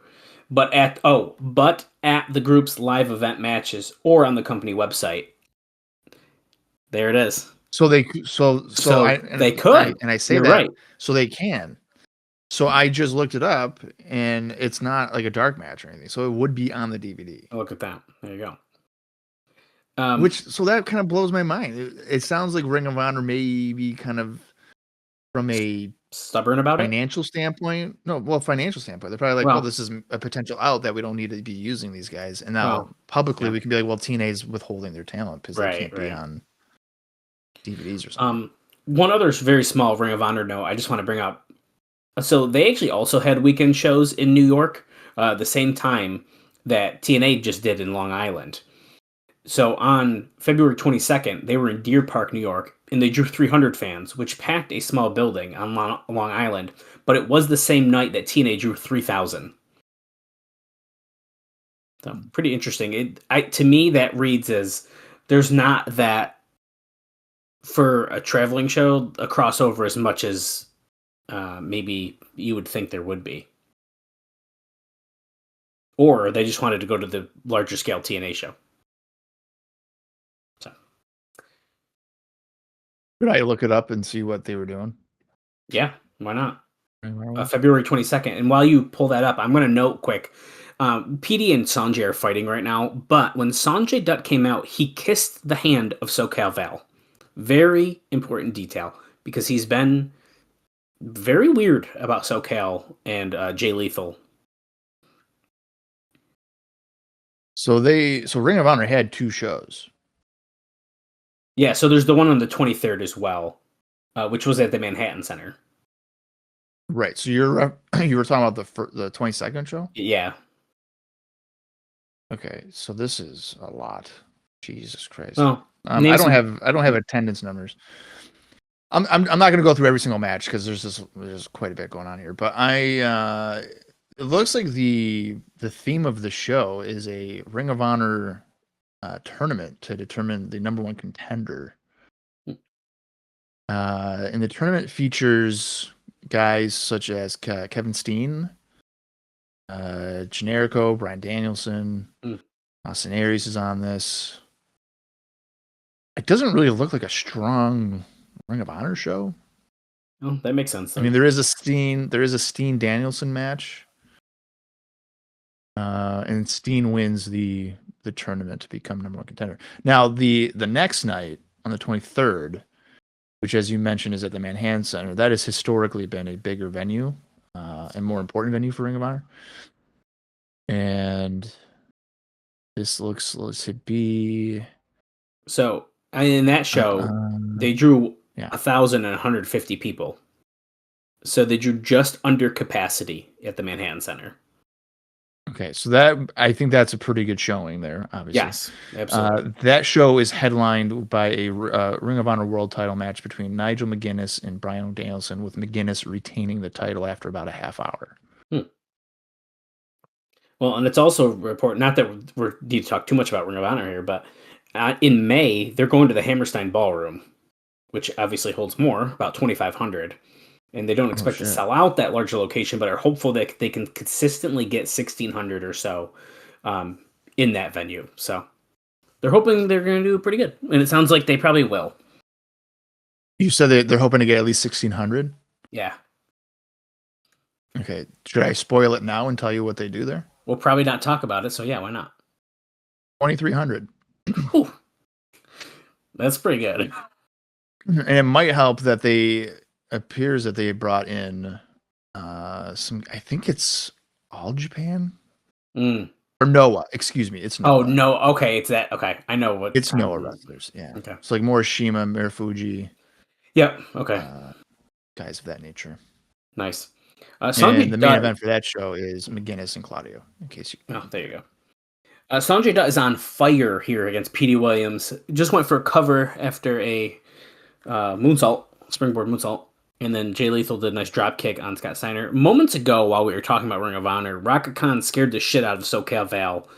but at the group's live event matches or on the company website. There it is. So they they could. I say You're that right. so they can. So I just looked it up, and it's not like a dark match or anything. So it would be on the DVD. Look at that. There you go. So that kind of blows my mind. It sounds like Ring of Honor may be kind of from a stubborn about financial standpoint. No, well, financial standpoint. They're probably like, well, this is a potential out that we don't need to be using these guys. And now publicly we can be like, well, TNA's withholding their talent because they can't be on DVDs or something. One other very small Ring of Honor note I just want to bring up. So they actually also had weekend shows in New York the same time that TNA just did in Long Island. So on February 22nd, they were in Deer Park, New York, and they drew 300 fans, which packed a small building on Long Island. But it was the same night that TNA drew 3,000. So pretty interesting. To me, that reads as there's not that for a traveling show a crossover as much as maybe you would think there would be. Or they just wanted to go to the larger scale TNA show. So, could I look it up and see what they were doing? Yeah, why not? February 22nd. And while you pull that up, I'm going to note quick. Petey and Sanjay are fighting right now, but when Sanjay Dutt came out, he kissed the hand of SoCal Val. Very important detail, because he's been very weird about SoCal and Jay Lethal. So Ring of Honor had 2 shows. Yeah, so there's the one on the 23rd as well, which was at the Manhattan Center. Right. So you were talking about the 22nd show? Yeah. Okay, so this is a lot. Jesus Christ. Well, I don't have attendance numbers. I'm not going to go through every single match because there's quite a bit going on here. But it looks like the theme of the show is a Ring of Honor tournament to determine the number 1 contender. And the tournament features guys such as Kevin Steen, Generico, Bryan Danielson, Austin Aries is on this. It doesn't really look like a strong Ring of Honor show. Oh, that makes sense. I mean, there is a Steen Danielson match, and Steen wins the tournament to become number 1 contender. Now, the next night on the 23rd, which, as you mentioned, is at the Manhattan Center, that has historically been a bigger venue and more important venue for Ring of Honor. And this looks to be so. In that show, they drew 1,150 people. So they drew just under capacity at the Manhattan Center. Okay, so I think that's a pretty good showing there, obviously. Yes, absolutely. That show is headlined by a Ring of Honor World title match between Nigel McGuinness and Bryan Danielson, with McGuinness retaining the title after about a half hour. Well, and it's also important, not that we need to talk too much about Ring of Honor here, but in May, they're going to the Hammerstein Ballroom, which obviously holds more, about 2,500. And they don't expect to sell out that larger location, but are hopeful that they can consistently get 1,600 or so in that venue. So they're hoping they're going to do pretty good. And it sounds like they probably will. You said they're hoping to get at least 1,600? Yeah. Okay. Should I spoil it now and tell you what they do there? We'll probably not talk about it, so yeah, why not? 2,300. That's pretty good. And it might help that appears that they brought in some, I think it's All Japan? Or Noah, excuse me. It's Noah. Oh, no. Okay, it's that. Okay, I know what. It's Noah wrestlers, yeah. Okay. It's like Morishima, Marufuji. Yep, okay. Guys of that nature. Nice. And the main event for that show is McGinnis and Claudio. In case you. Oh, there you go. Sanjay Dutt is on fire here against Petey Williams. Just went for a cover after a moonsault, springboard moonsault. And then Jay Lethal did a nice drop kick on Scott Steiner. Moments ago, while we were talking about Ring of Honor, Rocket Khan scared the shit out of SoCal Val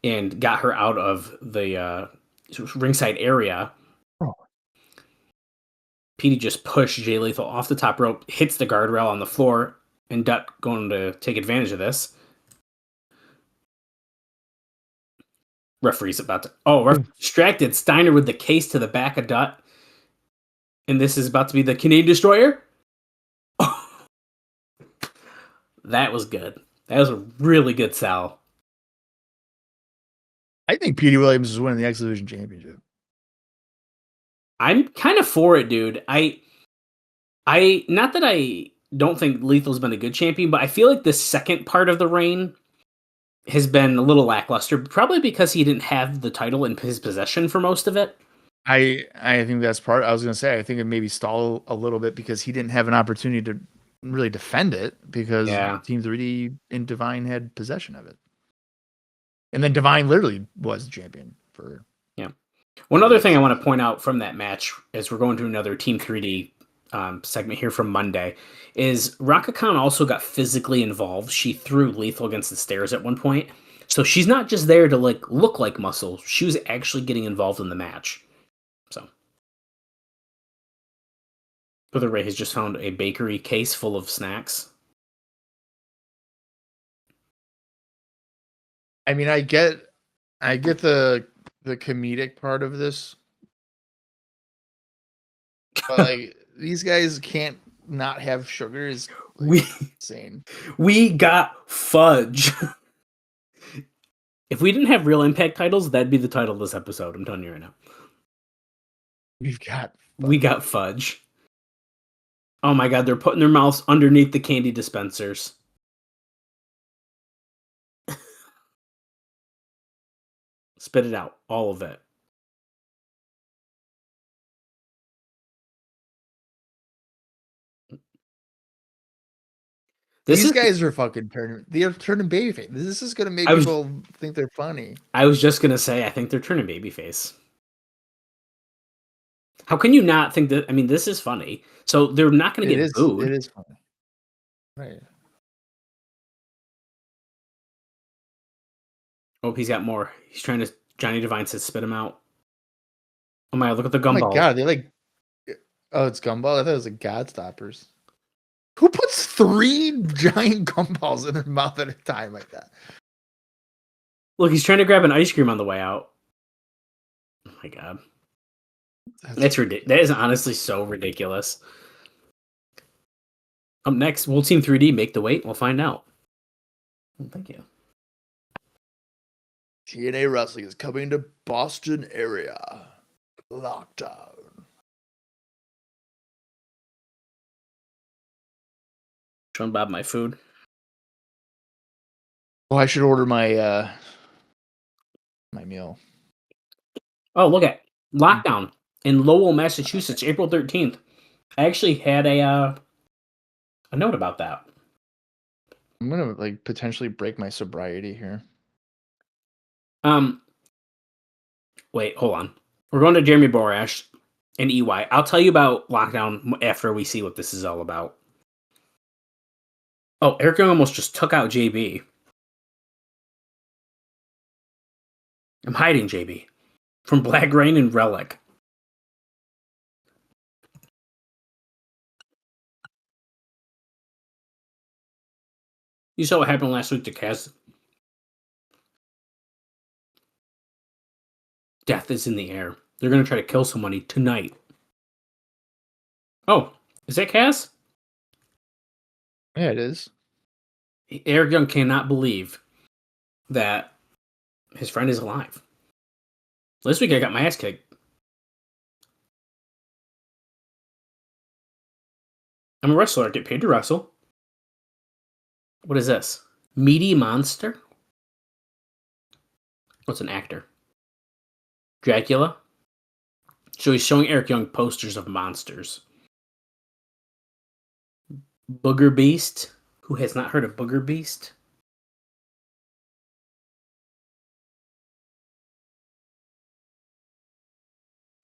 and got her out of the ringside area. Oh. Petey just pushed Jay Lethal off the top rope, hits the guardrail on the floor, and Dutt going to take advantage of this. Referee's about to... distracted. Steiner with the case to the back of Dutt. And this is about to be the Canadian Destroyer? That was good. That was a really good sell. I think Petey Williams is winning the X Division Championship. I'm kind of for it, dude. I not that I don't think Lethal's been a good champion, but I feel like the second part of the reign has been a little lackluster, probably because he didn't have the title in his possession for most of it. I think that's part. I was going to say, I think it maybe stalled a little bit because he didn't have an opportunity to really defend it because Team 3D and Divine had possession of it. And then Divine literally was the champion for. Yeah. One other thing I want to point out from that match, as we're going to another Team 3D segment here from Monday, is Rocket Khan also got physically involved. She threw Lethal against the stairs at one point. So she's not just there to look like muscle. She was actually getting involved in the match. So. Brother Ray has just found a bakery case full of snacks. I mean, I get the comedic part of this, but these guys can't not have sugar. Is insane. We got fudge. If we didn't have real Impact titles, that'd be the title of this episode. I'm telling you right now. We got fudge. Oh my god, they're putting their mouths underneath the candy dispensers. Spit it out, all of it. These guys are fucking turning babyface. This is gonna make people think they're funny. I was just gonna say, I think they're turning babyface. How can you not think that? I mean, this is funny. So they're not going to get booed. It is funny. Right. Oh, he's got more. He's trying to... Johnny Devine says spit him out. Oh my god, look at the gumball. Oh my god, they're oh, it's gumball? I thought it was God Stoppers. Who puts 3 giant gumballs in their mouth at a time like that? Look, he's trying to grab an ice cream on the way out. Oh my god. That's ridiculous. That is honestly so ridiculous. Up next, will Team 3D make the weight? We'll find out. Well, thank you. TNA Wrestling is coming to Boston area. Lockdown. Showing Bob my food. Oh, I should order my my meal. Oh, look at Lockdown in Lowell, Massachusetts, April 13th. I actually had a note about that. I'm gonna potentially break my sobriety here. Wait, hold on. We're going to Jeremy Borash and EY. I'll tell you about Lockdown after we see what this is all about. Oh, Eric Young almost just took out JB. I'm hiding JB from Black Rain and Relic. You saw what happened last week to Kaz. Death is in the air. They're going to try to kill somebody tonight. Oh, is that Kaz? Yeah, it is. Eric Young cannot believe that his friend is alive. Last week I got my ass kicked. I'm a wrestler. I get paid to wrestle. What is this? Meaty Monster? What's an actor? Dracula? So he's showing Eric Young posters of monsters. Booger Beast? Who has not heard of Booger Beast?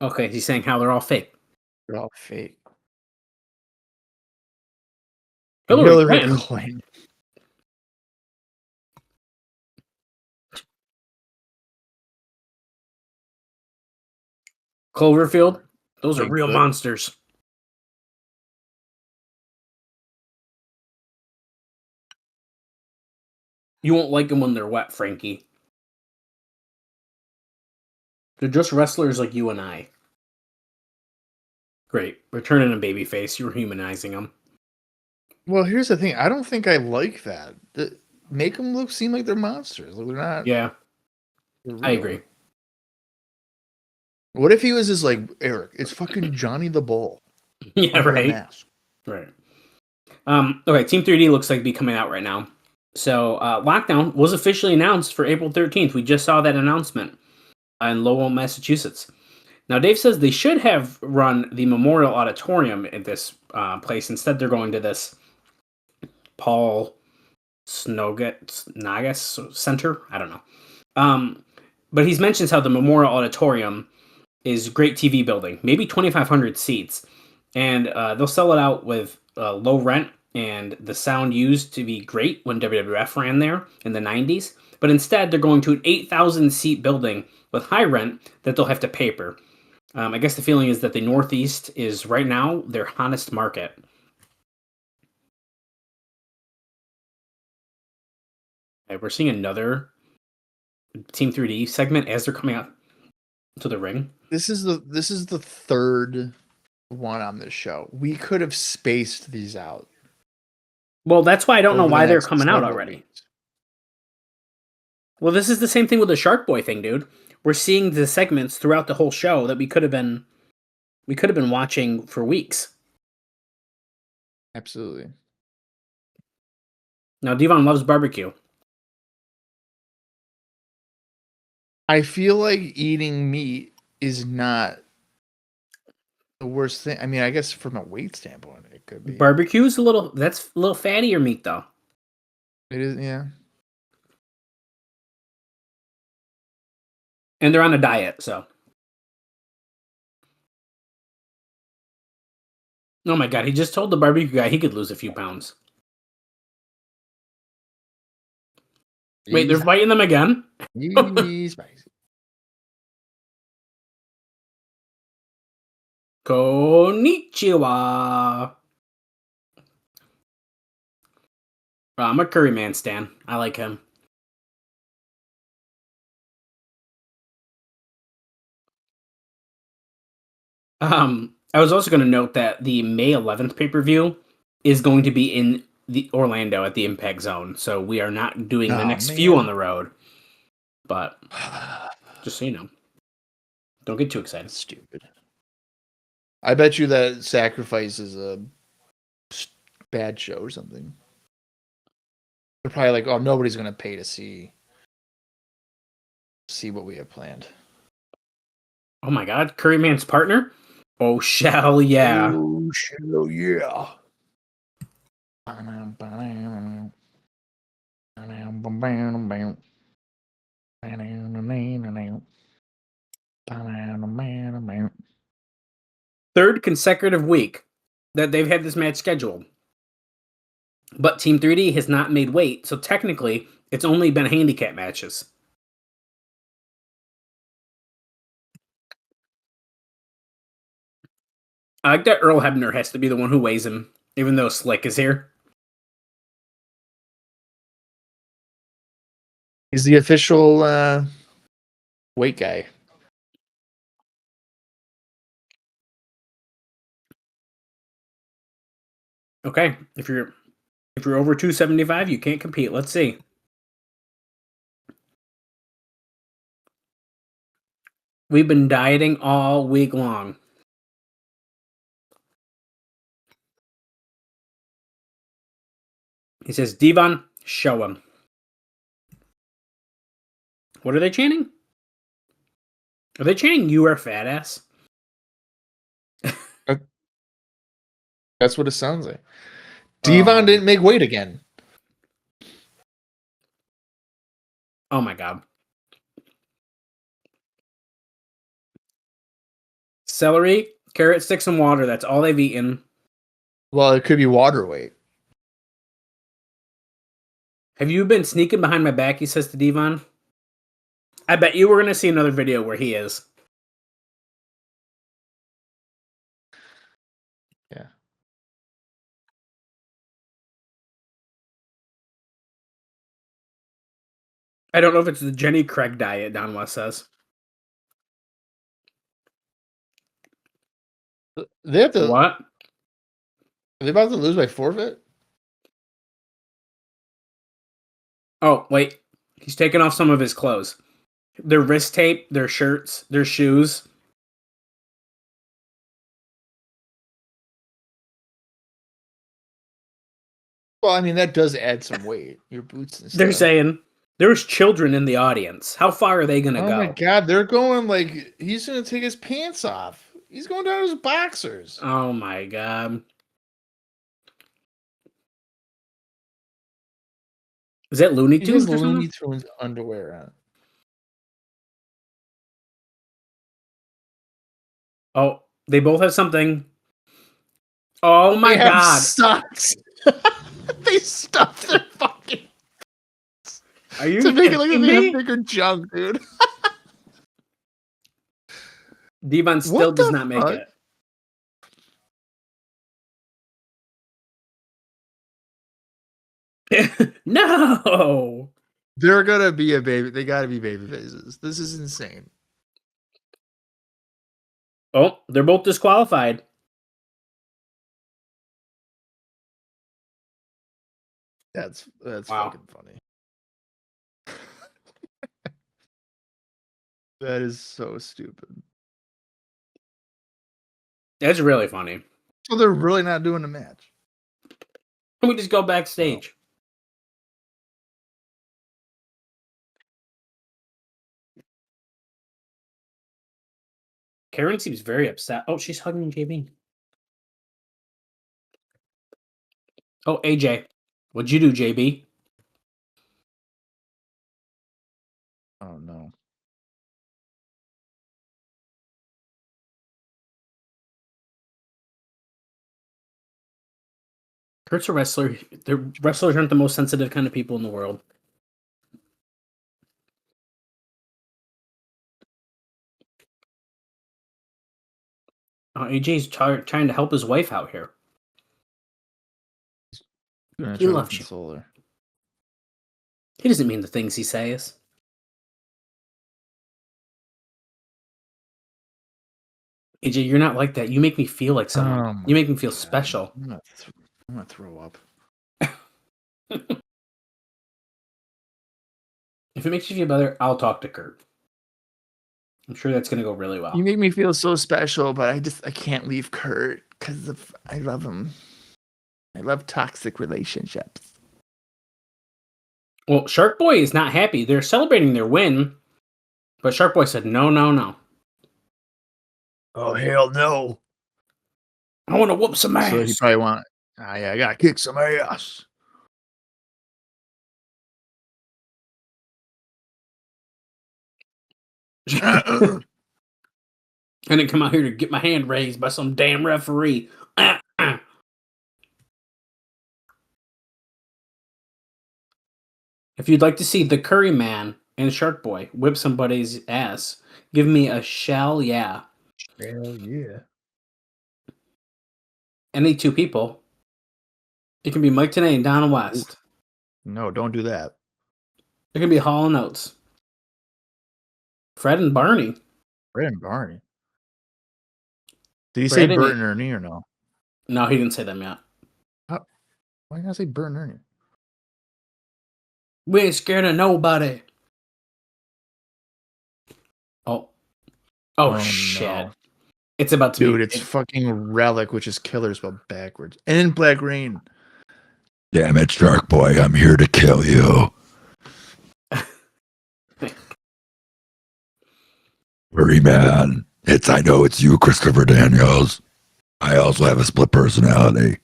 Okay, he's saying how they're all fake. They're all fake. Hillary Clinton. Cloverfield. Those are real monsters. You won't like them when they're wet, Frankie. They're just wrestlers like you and I. Great. Returning a babyface. You're humanizing them. Well, here's the thing. I don't think I like that. Make them seem like they're monsters. Like they're not. Yeah. I agree. What if he was just like, Eric, it's fucking Johnny the Bull. Yeah, right. Right. Okay, Team 3D looks like to be coming out right now. So, Lockdown was officially announced for April 13th. We just saw that announcement in Lowell, Massachusetts. Now, Dave says they should have run the Memorial Auditorium at this place. Instead, they're going to this Paul Nagas Center. I don't know. But he mentions how the Memorial Auditorium is a great TV building, maybe 2,500 seats. And they'll sell it out with low rent and the sound used to be great when WWF ran there in the 90s. But instead, they're going to an 8,000 seat building with high rent that they'll have to pay for. I guess the feeling is that the Northeast is right now their hottest market. Okay, we're seeing another Team 3D segment as they're coming out to the ring. This is the third one on this show. We could have spaced these out. Well, that's why I don't know why they're coming out already. Weeks. Well, this is the same thing with the Shark Boy thing, dude. We're seeing the segments throughout the whole show that we could have been watching for weeks. Absolutely. Now, Devon loves barbecue. I feel like eating meat is not the worst thing. I mean, I guess from a weight standpoint, it could be. Barbecue's that's a little fattier meat, though. It is, yeah. And they're on a diet, so. Oh my god, he just told the barbecue guy he could lose a few pounds. Wait, they're fighting them again? Spicy. Konnichiwa. I'm a Curry Man stan. I like him. I was also going to note that the May 11th pay-per-view is going to be in the Orlando at the Impact Zone, so we are not doing the next few on the road. But just so you know, don't get too excited. Stupid. I bet you that Sacrifice is a bad show or something. They're probably like, oh, nobody's going to pay to see what we have planned. Oh my god, Curry Man's partner? Oh, shall yeah. Oh, shall yeah. Third consecutive week that they've had this match scheduled. But Team 3D has not made weight, so technically it's only been handicap matches. I like that Earl Hebner has to be the one who weighs him, even though Slick is here. He's the official weight guy. Okay, if you're over 275, you can't compete. Let's see. We've been dieting all week long. He says, Devon, show him. What are they chanting? Are they chanting, you are fat ass? That's what it sounds like. Devon didn't make weight again. Oh my god. Celery, carrot sticks, and water. That's all they've eaten. Well, it could be water weight. Have you been sneaking behind my back, he says to Devon. I bet you we're going to see another video where he is. Yeah. I don't know if it's the Jenny Craig diet, Don West says. They have to. What? Are they about to lose by forfeit? Oh, wait. He's taking off some of his clothes. Their wrist tape, their shirts, their shoes. Well, I mean, that does add some weight. Your boots and stuff. They're saying there's children in the audience. How far are they going to go? Oh my god, they're going like he's going to take his pants off. He's going down to his boxers. Oh my god. Is that Looney He Tunes has or something? Looney Tunes underwear on. Oh, they both have something. Oh my They have god. socks. They stuffed their fucking Are you to make it look like they kidding have me? bigger junk, dude. Devon still What does the not make fuck? it. No. They're gonna be a baby. They gotta be baby faces. This is insane. Oh, they're both disqualified. That's Wow. fucking funny. That is so stupid. That's really funny. So they're really not doing a match. Can we just go backstage? Karen seems very upset. Oh, she's hugging JB. Oh, AJ. What'd you do, JB? Oh no. Kurt's a wrestler. The wrestlers aren't the most sensitive kind of people in the world. AJ's trying to help his wife out here. He loves you. Solar. He doesn't mean the things he says. AJ, you're not like that. You make me feel like someone. You make me feel special. I'm gonna throw up. If it makes you feel better, I'll talk to Kurt. I'm sure that's going to go really well. You make me feel so special, but I can't leave Kurt because I love him. I love toxic relationships. Well, Shark Boy is not happy. They're celebrating their win, but Shark Boy said, no, no, no. Oh, hell no. I want to whoop some ass. So he probably I gotta kick some ass. I didn't come out here to get my hand raised by some damn referee. If you'd like to see the Curry Man and Shark Boy whip somebody's ass, give me a shell yeah. Hell yeah. Any two people. It can be Mike Tenay and Donna West. No, don't do that. It can be Hall and Oates. Fred and Barney. Fred and Barney. Did he say Bert and Ernie or no? No, he didn't say them yet. Why did I say Bert and Ernie? We ain't scared of nobody. Oh shit. No. It's about to be. Dude, it's fucking Relic, which is killer spelled backwards. And Black Rain. Damn it, Shark Boy, I'm here to kill you. Furry man, I know it's you, Christopher Daniels. I also have a split personality.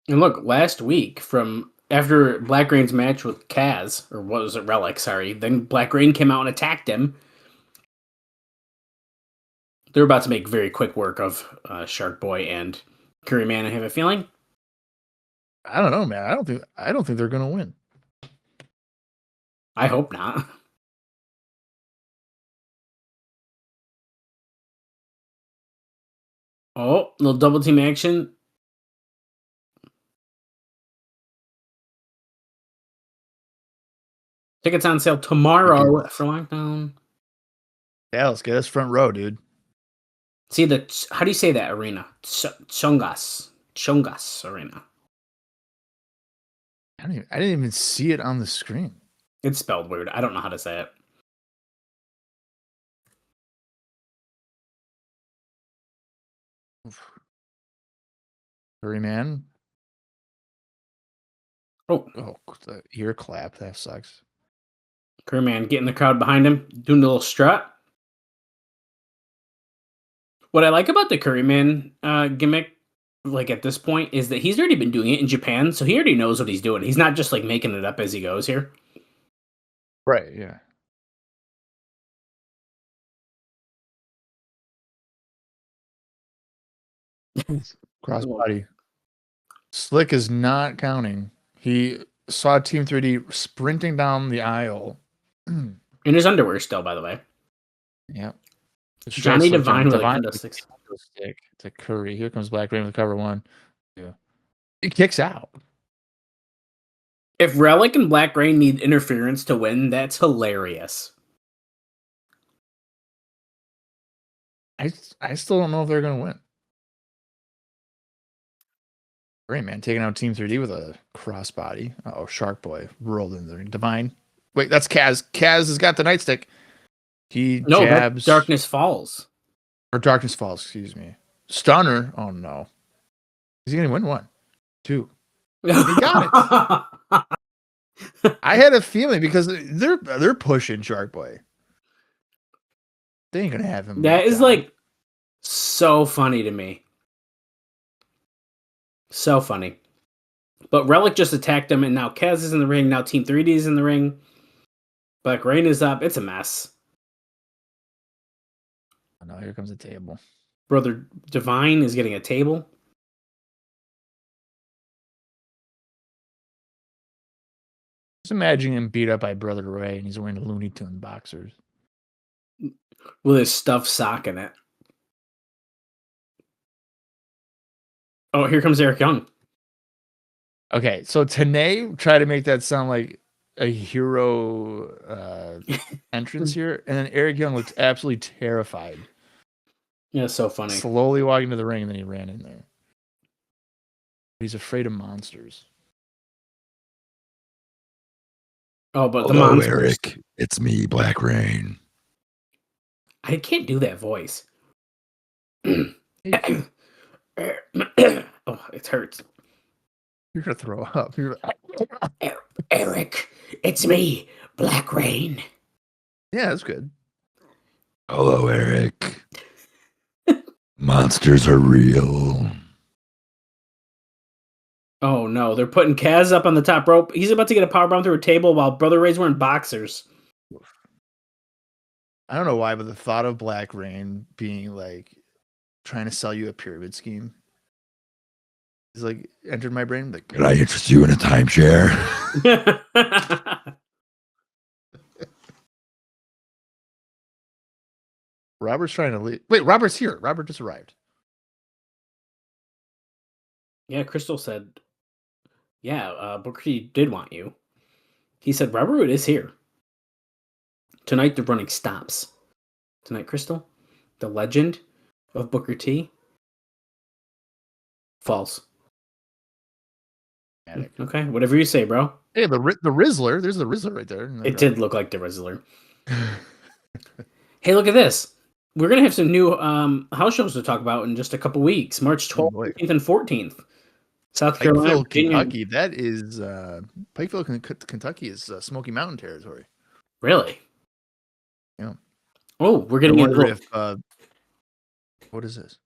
And look, last week from after Black Rain's match with Kaz, or what was it, Relic? Sorry. Then Black Rain came out and attacked him. They're about to make very quick work of Shark Boy and Curry Man. I have a feeling. I don't know, man. I don't think they're gonna win. I hope not. Oh, little double team action. Tickets on sale tomorrow for lockdown. Yeah, let's get us front row, dude. See how do you say that arena? Chongas Arena. I didn't even see it on the screen. It's spelled weird. I don't know how to say it. Curry Man. Oh, the ear clap. That sucks. Curry Man getting the crowd behind him, doing a little strut. What I like about the Curry Man gimmick, like at this point, is that he's already been doing it in Japan, so he already knows what he's doing. He's not just like making it up as he goes here. Right, yeah. Crossbody. Slick is not counting. He saw Team 3D sprinting down the aisle. In his underwear still, by the way. Yep. Johnny Devine with a kendo stick to Curry. Here comes Black Rain with cover one. Yeah. He kicks out. If Relic and Black Rain need interference to win, that's hilarious. I still don't know if they're going to win. Great, man. Taking out Team 3D with a crossbody. Oh, Shark Boy rolled in there. Divine. Wait, that's Kaz. Kaz has got the nightstick. He jabs. Darkness Falls. Or Darkness Falls, excuse me. Stunner. Oh, no. Is he going to win? 1, 2. He got it. I had a feeling because they're pushing Shark Boy. They ain't going to have him. That is like so funny to me. So funny. But Relic just attacked him, and now Kaz is in the ring. Now Team 3D is in the ring. Black Rain is up. It's a mess. Oh, no, here comes a table. Brother Divine is getting a table. Just imagine him beat up by Brother Ray, and he's wearing the Looney Tune boxers. With his stuffed sock in it. Oh, here comes Eric Young. Okay, so TNA tried to make that sound like a hero entrance here, and then Eric Young looks absolutely terrified. Yeah, so funny. Slowly walking to the ring, and then he ran in there. He's afraid of monsters. Oh, but the monsters. Eric, it's me, Black Rain. I can't do that voice. Oh, it hurts. You're gonna throw up. Eric, it's me, Black Rain. Yeah, that's good. Hello, Eric. Monsters are real. Oh no, they're putting Kaz up on the top rope. He's about to get a powerbomb through a table while Brother Ray's wearing boxers. I don't know why, but the thought of Black Rain being like trying to sell you a pyramid scheme is like entered my brain. Like, could I interest you in a timeshare? Robert's trying to leave. Wait, Robert's here. Robert just arrived. Yeah, Crystal said, yeah, Booker T did want you. He said, Robert Roode is here. Tonight, the running stops. Tonight, Crystal, the legend of Booker T. False. Okay, whatever you say, bro. Hey, the Rizzler. There's the Rizzler right there. It did look like the Rizzler. Hey, look at this. We're going to have some new house shows to talk about in just a couple weeks. March 12th, 13th, and 14th. South Carolina, Kentucky. That is Pikeville, Kentucky is Smoky Mountain territory. Really? Yeah. Oh, we're getting into what is this?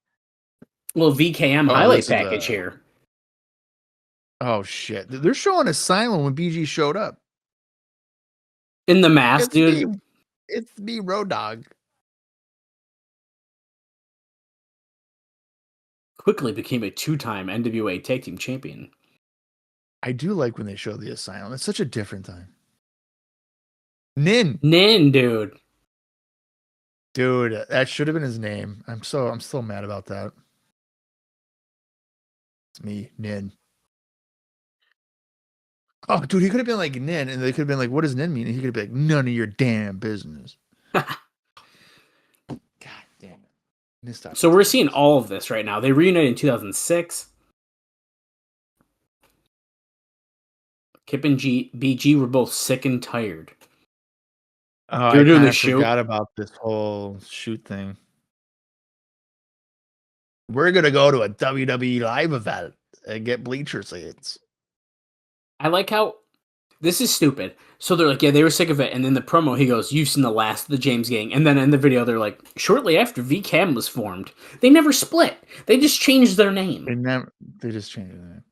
Little VKM highlight package here. Oh shit! They're showing Asylum when BG showed up. In the mask, dude. It's me, Road Dogg. Quickly became a 2-time NWA Tag Team Champion. I do like when they show the Asylum. It's such a different time. Nin, dude. Dude, that should have been his name. I'm still mad about that. It's me, Nin. Oh, dude, he could have been like Nin, and they could have been like, "What does Nin mean?" And he could have been like, "None of your damn business." God damn it! So we're seeing all of this right now. They reunited in 2006. Kip and BG were both sick and tired. Oh, They're I doing kind the of shoot. forgot about this whole shoot thing. We're gonna go to a WWE live event and get bleacher seats. I like how this is stupid. So they're like, yeah, they were sick of it. And then the promo, he goes, "You've seen the last of the James Gang." And then in the video, they're like, shortly after VCAM was formed, they never split. They just changed their name. They just changed their name.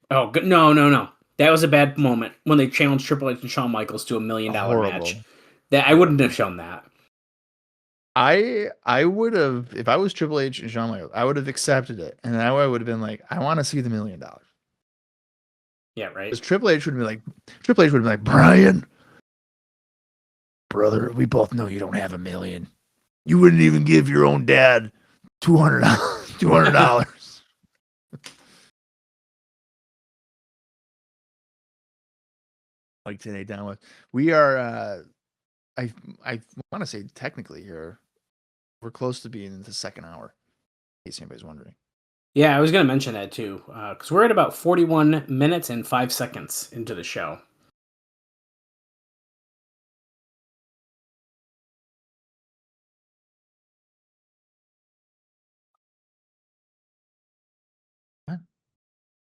Oh, no. That was a bad moment when they challenged Triple H and Shawn Michaels to $1 million match. That I wouldn't have shown that. I would have, if I was Triple H and Shawn Michaels, I would have accepted it, and I would have been like, I want to see the $1 million. Yeah, right. Because Triple H would have been like, Brian, brother, we both know you don't have $1 million. You wouldn't even give your own dad $200. Like today, down with we are. I want to say technically here, we're close to being in the second hour. In case anybody's wondering. Yeah, I was going to mention that too, because we're at about 41 minutes and 5 seconds into the show.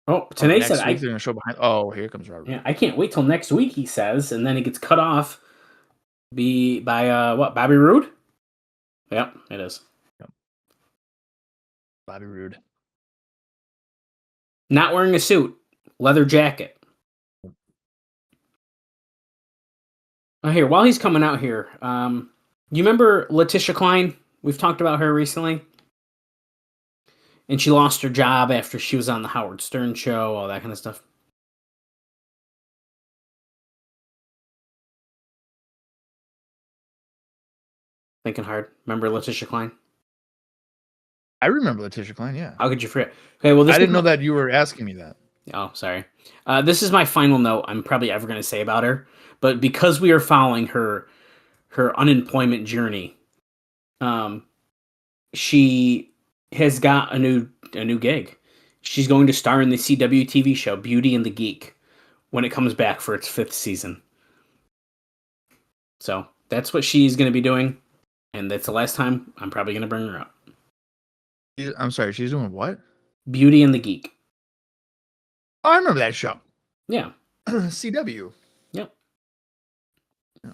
Oh, Tanay said next week they're going to show behind. Oh, here comes Robert. Yeah, I can't wait till next week, he says, and then he gets cut off by Bobby Roode? Yep, it is. Yep. Bobby Roode. Not wearing a suit, leather jacket. Oh, here, while he's coming out here, you remember Letitia Klein? We've talked about her recently. And she lost her job after she was on the Howard Stern show, all that kind of stuff. Thinking hard. Remember Letitia Klein? I remember Letitia Klein, yeah. How could you forget? Okay, well, I didn't know that you were asking me that. Oh, sorry. This is my final note I'm probably ever going to say about her. But because we are following her unemployment journey, she has got a new gig. She's going to star in the CW TV show Beauty and the Geek when it comes back for its 5th season. So that's what she's going to be doing, and that's the last time I'm probably going to bring her up. I'm sorry, she's doing what? Beauty and the Geek. Oh, I remember that show. Yeah. CW. Yep. Yeah.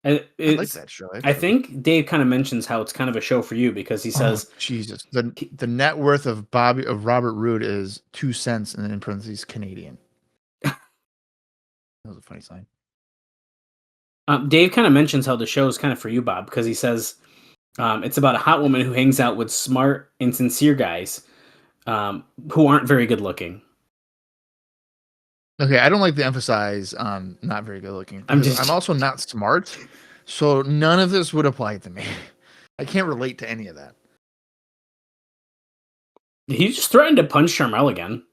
I like that show. Actually. I think Dave kind of mentions how it's kind of a show for you because he says, Jesus, the net worth of Robert Roode is 2 cents and then in parentheses Canadian. That was a funny sign. Dave kind of mentions how the show is kind of for you, Bob, because he says it's about a hot woman who hangs out with smart and sincere guys who aren't very good looking. Okay, I don't like to emphasize not very good looking. I'm also not smart, so none of this would apply to me. I can't relate to any of that. He just threatened to punch Sharmell again.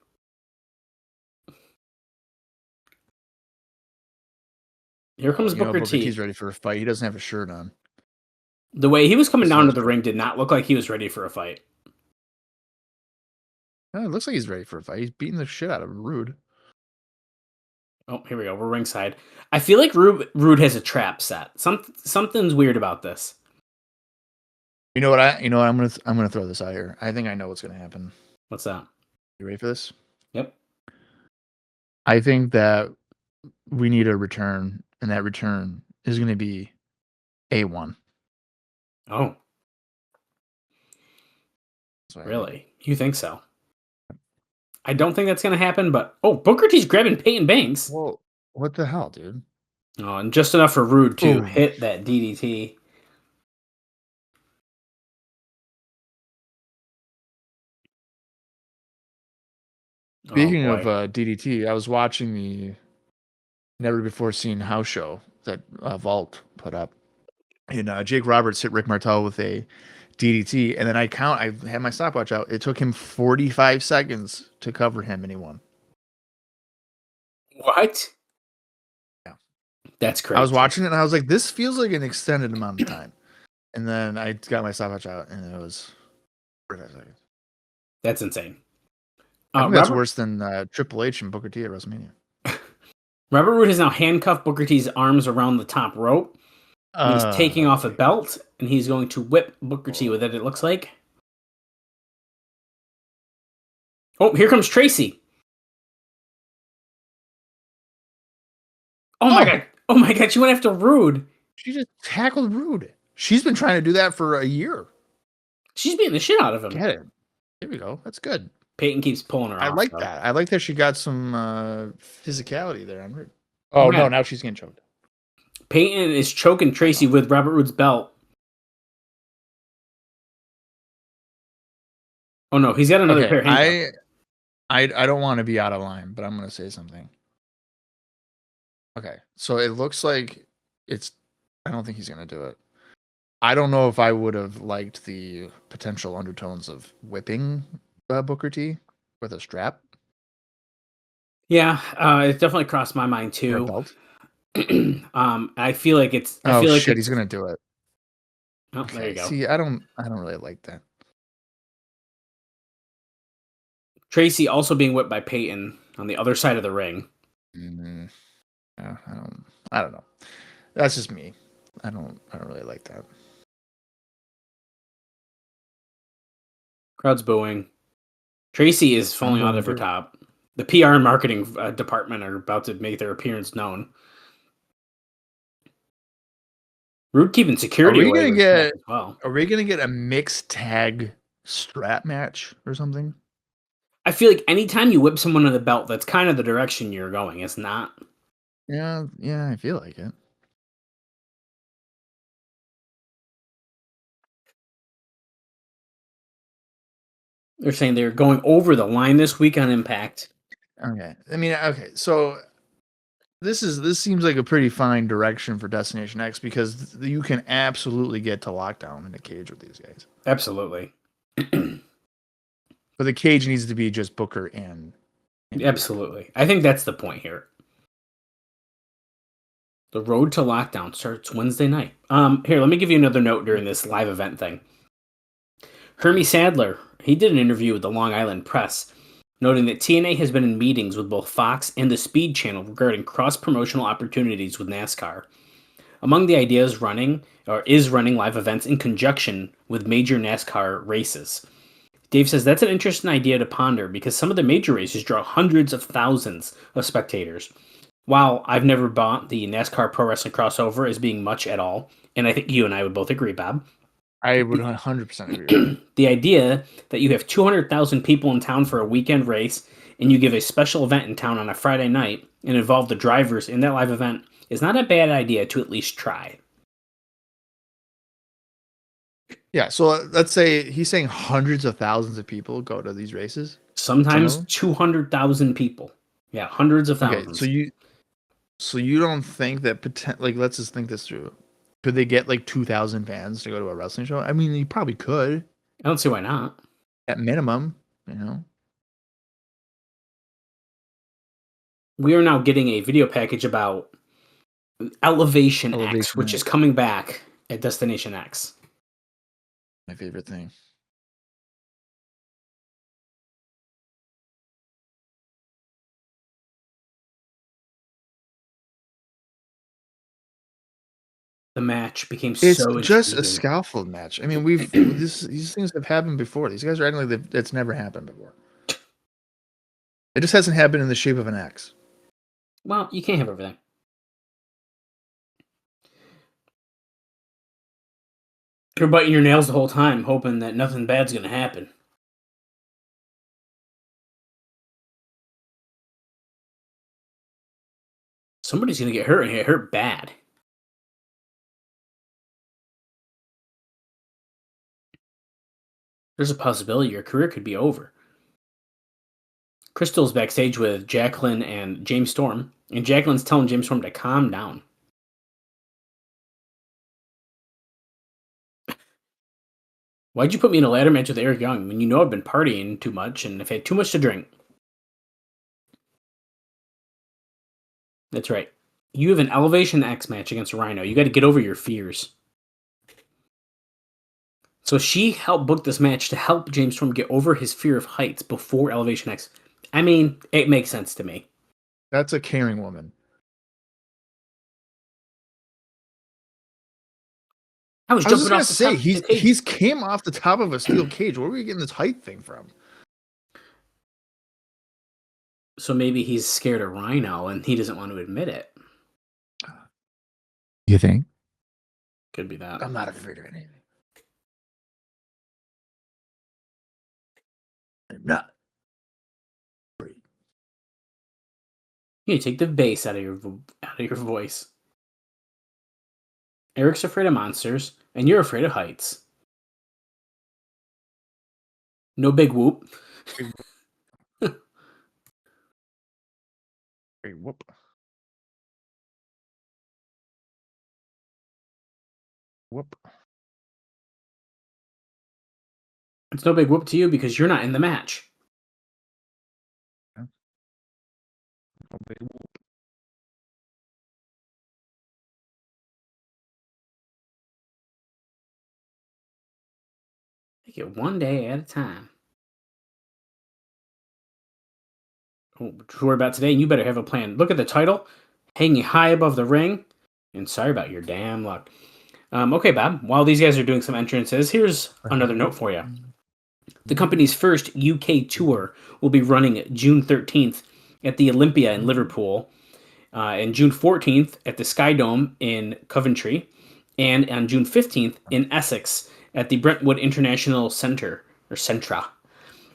Here comes Booker T. He's ready for a fight. He doesn't have a shirt on. The way he was coming down to the ring did not look like he was ready for a fight. It looks like he's ready for a fight. He's beating the shit out of Roode. Oh, here we go. We're ringside. I feel like Roode has a trap set. Something's weird about this. You know what? I'm gonna throw this out here. I think I know what's gonna happen. What's that? You ready for this? Yep. I think that we need a return, and that return is going to be A1. Oh. Really? You think so? I don't think that's going to happen, but Booker T's grabbing Peyton Banks. Whoa, what the hell, dude? Oh, and just enough for Roode to Ooh. hit that DDT. Speaking of DDT, I was watching the never before seen house show that Vault put up, and Jake Roberts hit Rick Martel with a DDT, and then I had my stopwatch out. It took him 45 seconds to cover him, and he won. What? Yeah, that's crazy. I was watching it, and I was like, "This feels like an extended amount of time." And then I got my stopwatch out, and it was 45 seconds. That's insane. I think that's worse than Triple H and Booker T at WrestleMania. Robert Roode has now handcuffed Booker T's arms around the top rope. He's taking off a belt, and he's going to whip Booker T with it, it looks like. Oh, here comes Tracy. Oh my god. Oh my god, she went after Roode. She just tackled Roode. She's been trying to do that for a year. She's beating the shit out of him. Get it. Here we go. That's good. Peyton keeps pulling her off. I like that. I like that she got some physicality there on Roode. Oh, no, now she's getting choked. Peyton is choking Tracy with Robert Roode's belt. Oh no, he's got another pair of handcuffs. I don't want to be out of line, but I'm going to say something. Okay, so it looks like I don't think he's going to do it. I don't know if I would have liked the potential undertones of whipping Booker T with a strap. Yeah, it definitely crossed my mind too. I feel like it's. He's gonna do it. Oh, okay. There you go. See, I don't really like that. Tracy also being whipped by Peyton on the other side of the ring. Mm-hmm. I don't know. That's just me. I don't really like that. Crowd's booing. Tracy is falling out of her top. The PR and marketing department are about to make their appearance known. Roode keeping security away as well. Are we gonna get a mixed tag strap match or something? I feel like anytime you whip someone on the belt, that's kind of the direction you're going. It's not. Yeah, I feel like it. They're saying they're going over the line this week on Impact. Okay. I mean, okay. So this seems like a pretty fine direction for Destination X because you can absolutely get to lockdown in a cage with these guys. Absolutely. But the cage needs to be just Booker and absolutely. I think that's the point here. The road to lockdown starts Wednesday night. Here, let me give you another note during this live event thing. Hermie Sadler, he did an interview with the Long Island Press, noting that TNA has been in meetings with both Fox and the Speed Channel regarding cross-promotional opportunities with NASCAR. Among the ideas is running live events in conjunction with major NASCAR races. Dave says that's an interesting idea to ponder because some of the major races draw hundreds of thousands of spectators. While I've never bought the NASCAR Pro Wrestling crossover as being much at all, and I think you and I would both agree, Bob. I would 100% agree. The idea that you have 200,000 people in town for a weekend race and you give a special event in town on a Friday night and involve the drivers in that live event is not a bad idea to at least try. Yeah, so let's say he's saying hundreds of thousands of people go to these races. Sometimes 200,000 people. Yeah, hundreds of thousands. Okay, so you don't think that let's just think this through. Could they get like 2,000 fans to go to a wrestling show? I mean, you probably could. I don't see why not. At minimum, you know. We are now getting a video package about Elevation X, which is coming back at Destination X. My favorite thing. The match became it's so just a scaffold match. I mean, these things have happened before. These guys are acting like it's never happened before. It just hasn't happened in the shape of an X. Well, you can't have everything. You're biting your nails the whole time, hoping that nothing bad's going to happen. Somebody's going to get hurt and get hurt bad. There's a possibility your career could be over. Crystal's backstage with Jacqueline and James Storm, and Jacqueline's telling James Storm to calm down. Why'd you put me in a ladder match with Eric Young when you know I've been partying too much and I've had too much to drink? That's right. You have an Elevation X match against Rhino. You got to get over your fears. So she helped book this match to help James Storm get over his fear of heights before Elevation X. I mean, it makes sense to me. That's a caring woman. I was just jumping gonna off the say top of the cage. he's came off the top of a steel cage. Where are we getting this height thing from? So maybe he's scared of Rhino and he doesn't want to admit it. You think? Could be that. I'm not afraid of anything. I'm not. You take the bass out of your voice. Eric's afraid of monsters, and you're afraid of heights. No big whoop. Hey, whoop. Whoop. It's no big whoop to you because you're not in the match. No big whoop. Take it one day at a time. Don't worry about today, and you better have a plan. Look at the title, hanging high above the ring, and sorry about your damn luck. Okay, Bob, while these guys are doing some entrances, here's another note for you. The company's first UK tour will be running June 13th at the Olympia in Liverpool, and June 14th at the Sky Dome in Coventry, and on June 15th in Essex at the Brentwood International Centre, or Centra.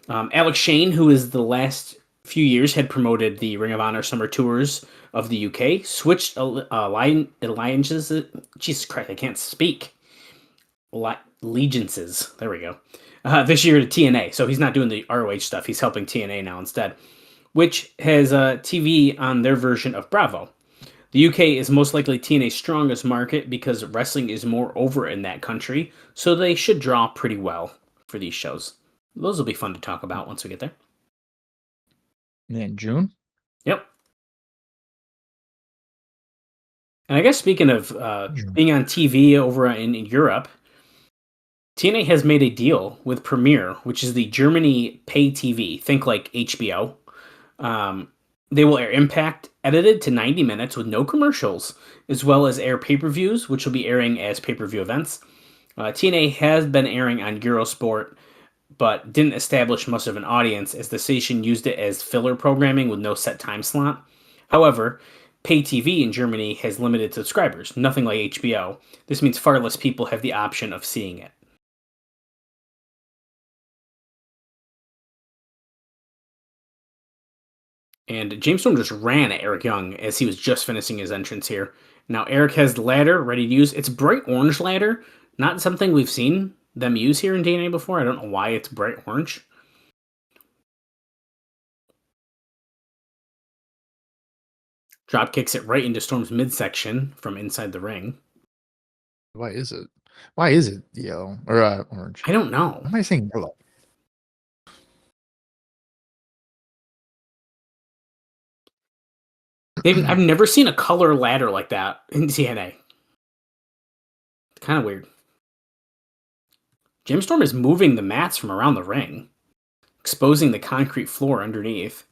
Alex Shane, who is the last few years had promoted the Ring of Honor Summer Tours of the UK, switched alliances. Jesus Christ, I can't speak. Allegiances. There we go. This year to TNA. So he's not doing the ROH stuff. He's helping TNA now instead, which has TV on their version of Bravo. The UK is most likely TNA's strongest market because wrestling is more over in that country, so they should draw pretty well for these shows. Those will be fun to talk about once we get there. In June? Yep. And I guess speaking of being on TV over in Europe, TNA has made a deal with Premiere, which is the Germany pay TV. Think like HBO. They will air Impact edited to 90 minutes with no commercials, as well as air pay-per-views, which will be airing as pay-per-view events. TNA has been airing on Eurosport, but didn't establish much of an audience as the station used it as filler programming with no set time slot. However, pay TV in Germany has limited subscribers, nothing like HBO. This means far less people have the option of seeing it. And James Storm just ran at Eric Young as he was just finishing his entrance here. Now Eric has the ladder ready to use. It's a bright orange ladder, not something we've seen them use here in TNA before. I don't know why it's bright orange. Drop kicks it right into Storm's midsection from inside the ring. Why is it? Why is it yellow or orange? I don't know. Why am I saying yellow? I've never seen a color ladder like that in TNA. It's kind of weird. James Storm is moving the mats from around the ring, exposing the concrete floor underneath.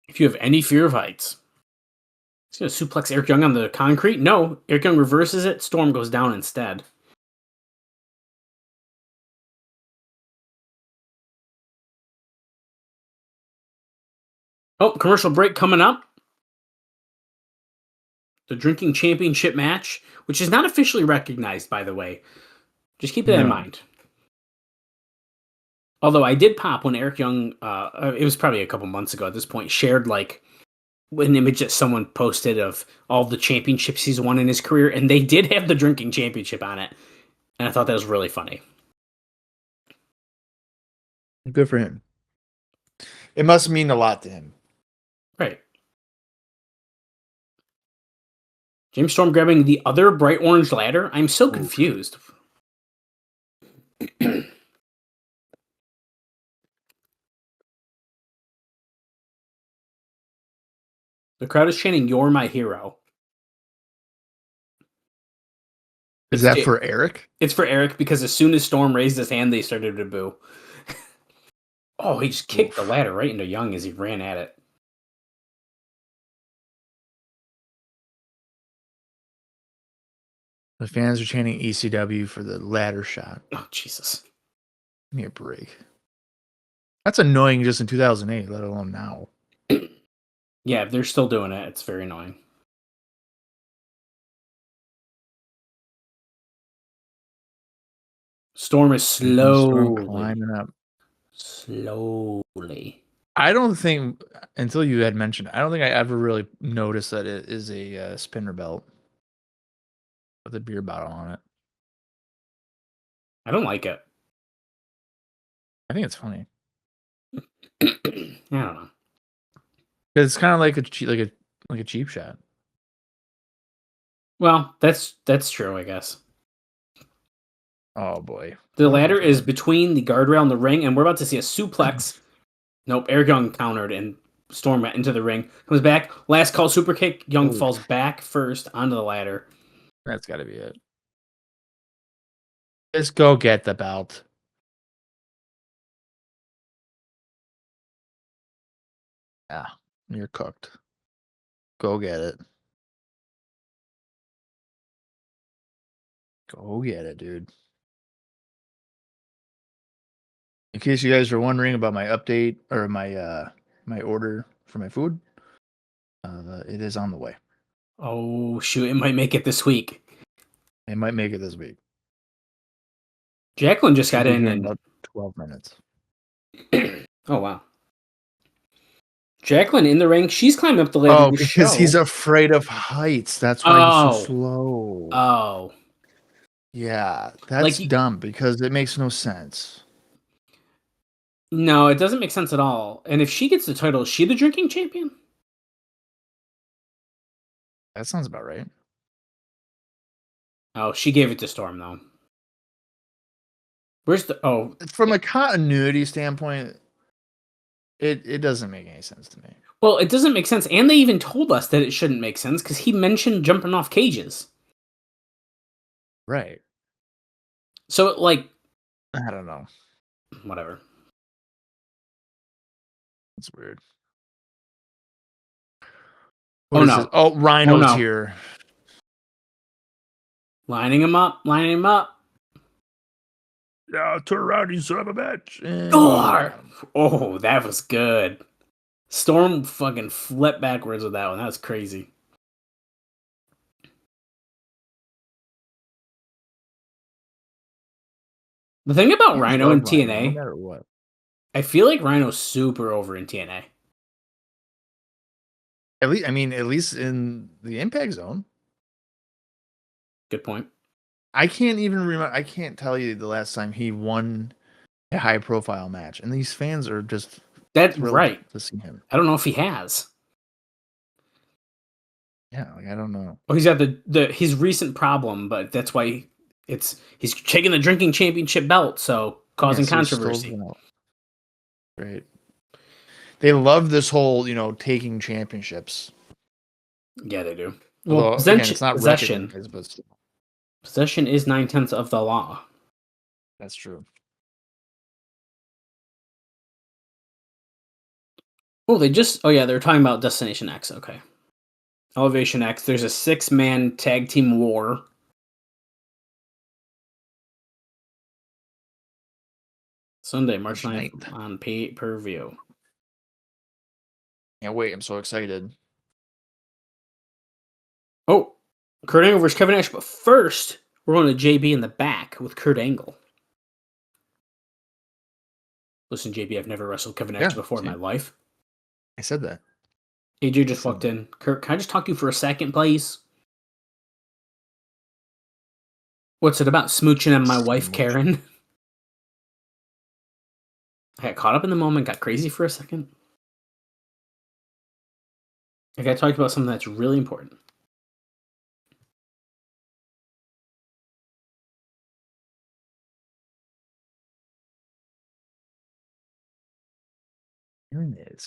If you have any fear of heights. He's going to suplex Eric Young on the concrete. No, Eric Young reverses it. Storm goes down instead. Oh, commercial break coming up. The Drinking Championship match, which is not officially recognized, by the way. Just keep that in mind. Although I did pop when Eric Young, it was probably a couple months ago at this point, shared like an image that someone posted of all the championships he's won in his career, and they did have the drinking championship on it. And I thought that was really funny. Good for him. It must mean a lot to him. Right. James Storm grabbing the other bright orange ladder? I'm so confused. The crowd is chanting, "You're my hero." Is that for Eric? It's for Eric because as soon as Storm raised his hand, they started to boo. Oh, he just kicked the ladder right into Young as he ran at it. The fans are chanting ECW for the ladder shot. Oh, Jesus. Give me a break. That's annoying just in 2008, let alone now. Yeah, if they're still doing it, it's very annoying. Storm is slowly climbing up. Slowly. I don't think, until you had mentioned, I don't think I ever really noticed that it is a spinner belt with a beer bottle on it. I don't like it. I think it's funny. I don't know. It's kind of like a cheap shot. Well, that's true, I guess. Oh boy. The ladder is between the guardrail and the ring, and we're about to see a suplex. Nope, Eric Young countered and Storm went into the ring. Comes back, last call super kick. Young falls back first onto the ladder. That's got to be it. Just go get the belt. Yeah, you're cooked. Go get it. Go get it, dude. In case you guys are wondering about my update or my my order for my food, it is on the way. Oh shoot! It might make it this week. It might make it this week. Jacqueline just got in about 12 minutes. Oh wow! Jacqueline in the ring. She's climbing up the ladder. Oh, because he's afraid of heights. That's why he's so slow. Oh, yeah, that's dumb because it makes no sense. No, it doesn't make sense at all. And if she gets the title, is she the drinking champion? That sounds about right. Oh, she gave it to Storm though. Where's the from a continuity standpoint, it doesn't make any sense to me. Well, it doesn't make sense, and they even told us that it shouldn't make sense because he mentioned jumping off cages. Right. So like I don't know. Whatever. That's weird. This? Oh, Rhino's here. Lining him up. Yeah, turn around, you son of a bitch. Oh, that was good. Storm fucking flipped backwards with that one. That was crazy. The thing about Rhino in TNA, no matter what. I feel like Rhino's super over in TNA. At least in the Impact Zone. Good point. I can't even remember. I can't tell you the last time he won a high-profile match, and these fans are just that's right to see him. I don't know if he has. Yeah, I don't know. Well, he's got his recent problem, but that's why he's taking the drinking championship belt, so causing controversy. Right. They love this whole, taking championships. Yeah, they do. Well, it's not possession. But possession is 9/10 of the law. That's true. Oh, they're talking about Destination X. Okay. Elevation X. There's a 6-man tag team war. Sunday, March 9th on pay-per-view. Can't wait. I'm so excited. Oh, Kurt Angle versus Kevin Nash. But first, we're going to JB in the back with Kurt Angle. Listen, JB, I've never wrestled Kevin Nash before in my life. I said that. AJ just walked in. Kurt, can I just talk to you for a second, please? What's it about? Smooching and my wife, Karen? I got caught up in the moment, got crazy for a second. I got to talk about something that's really important.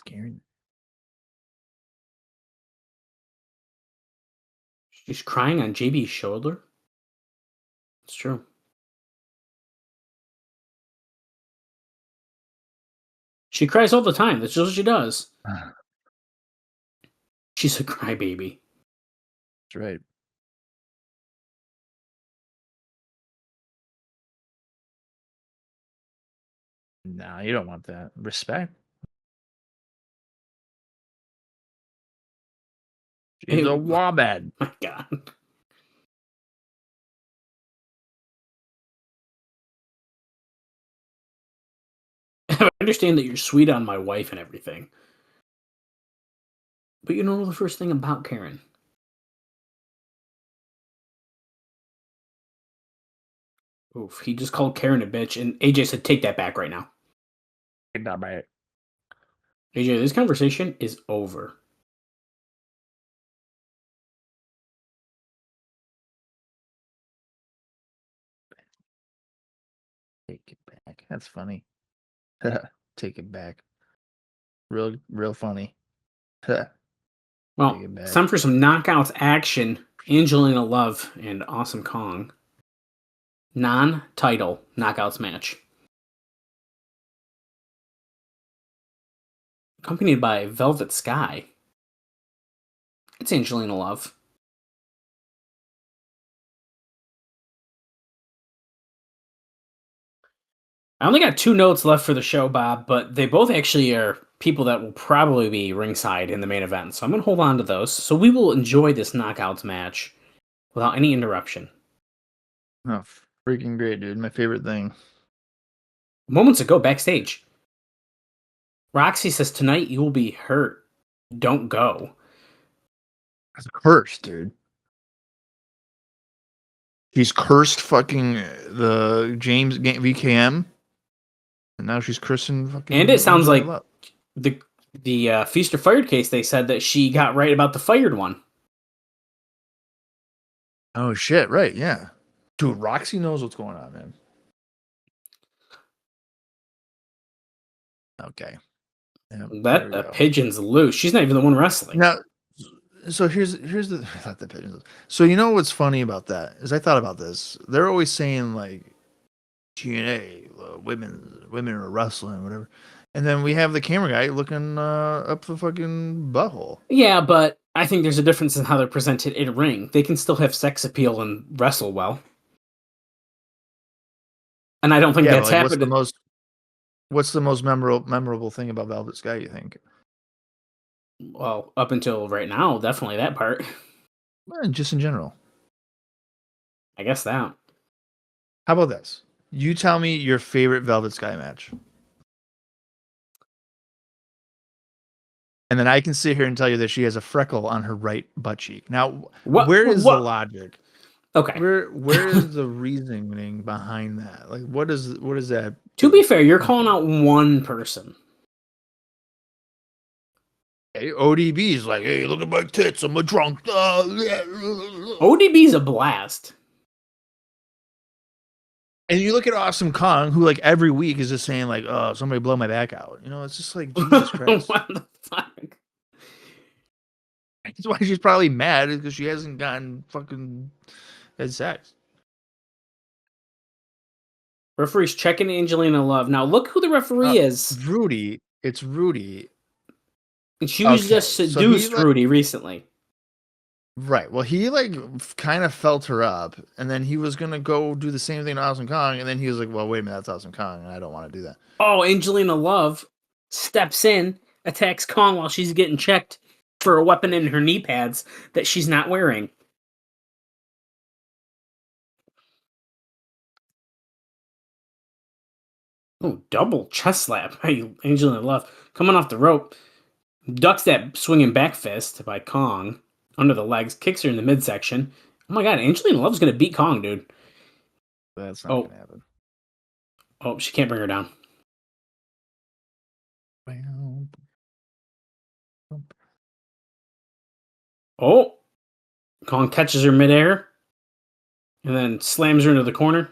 Karen. She's crying on JB's shoulder. It's true. She cries all the time. That's just what she does. She's a crybaby. That's right. Nah, you don't want that. Respect. She's a wombat. My God. I understand that you're sweet on my wife and everything. But you know the first thing about Karen? Oof, he just called Karen a bitch, and AJ said, take that back right now. Take that back. AJ, this conversation is over. Take it back. That's funny. Take it back. Real funny. Well, it's time for some knockouts action. Angelina Love and Awesome Kong. Non-title knockouts match. Accompanied by Velvet Sky. It's Angelina Love. I only got 2 notes left for the show, Bob, but they both actually are people that will probably be ringside in the main event. So I'm going to hold on to those. So we will enjoy this knockouts match without any interruption. Oh, freaking great, dude. My favorite thing. Moments ago, backstage, Roxy says, tonight you will be hurt. Don't go. That's a curse, dude. She's cursed fucking the James VKM. And now she's cursing fucking. And it sounds like the Feast or Fired case, they said that she got right about the fired one. Oh, shit. Right. Yeah. Dude, Roxy knows what's going on, man. Okay. That the pigeon's loose. She's not even the one wrestling. Now, so here's the not the pigeons. So you know what's funny about that is I thought about this. They're always saying like TNA, women are wrestling, whatever. And then we have the camera guy looking up the fucking butthole. Yeah, but I think there's a difference in how they're presented in a ring. They can still have sex appeal and wrestle well. And I don't think that's like, happened. What's the most memorable thing about Velvet Sky, you think? Well, up until right now, definitely that part. Just in general. I guess that. How about this? You tell me your favorite Velvet Sky match. And then I can sit here and tell you that she has a freckle on her right butt cheek. Now, where is the logic? Okay. Where is the reasoning behind that? Like, what is that? To be fair, you're calling out one person. Hey, ODB's like, hey, look at my tits. I'm a drunk. ODB's a blast. And you look at Awesome Kong, who like every week is just saying like, "Oh, somebody blow my back out." You know, it's just like Jesus Christ. What the fuck? That's why she's probably mad because she hasn't gotten fucking had sex. Referee's checking Angelina Love. Now look who the referee is. Rudy. It's Rudy. And she was just seduced Rudy recently. Right. Well, he like kind of felt her up, and then he was gonna go do the same thing to Awesome Kong, and then he was like, "Well, wait a minute, that's Awesome Kong, and I don't want to do that." Oh, Angelina Love steps in, attacks Kong while she's getting checked for a weapon in her knee pads that she's not wearing. Oh, double chest slap by Angelina Love. Coming off the rope. Ducks that swinging back fist by Kong under the legs. Kicks her in the midsection. Oh my god, Angelina Love's going to beat Kong, dude. That's not going to happen. Oh, she can't bring her down. Oh, Kong catches her midair and then slams her into the corner.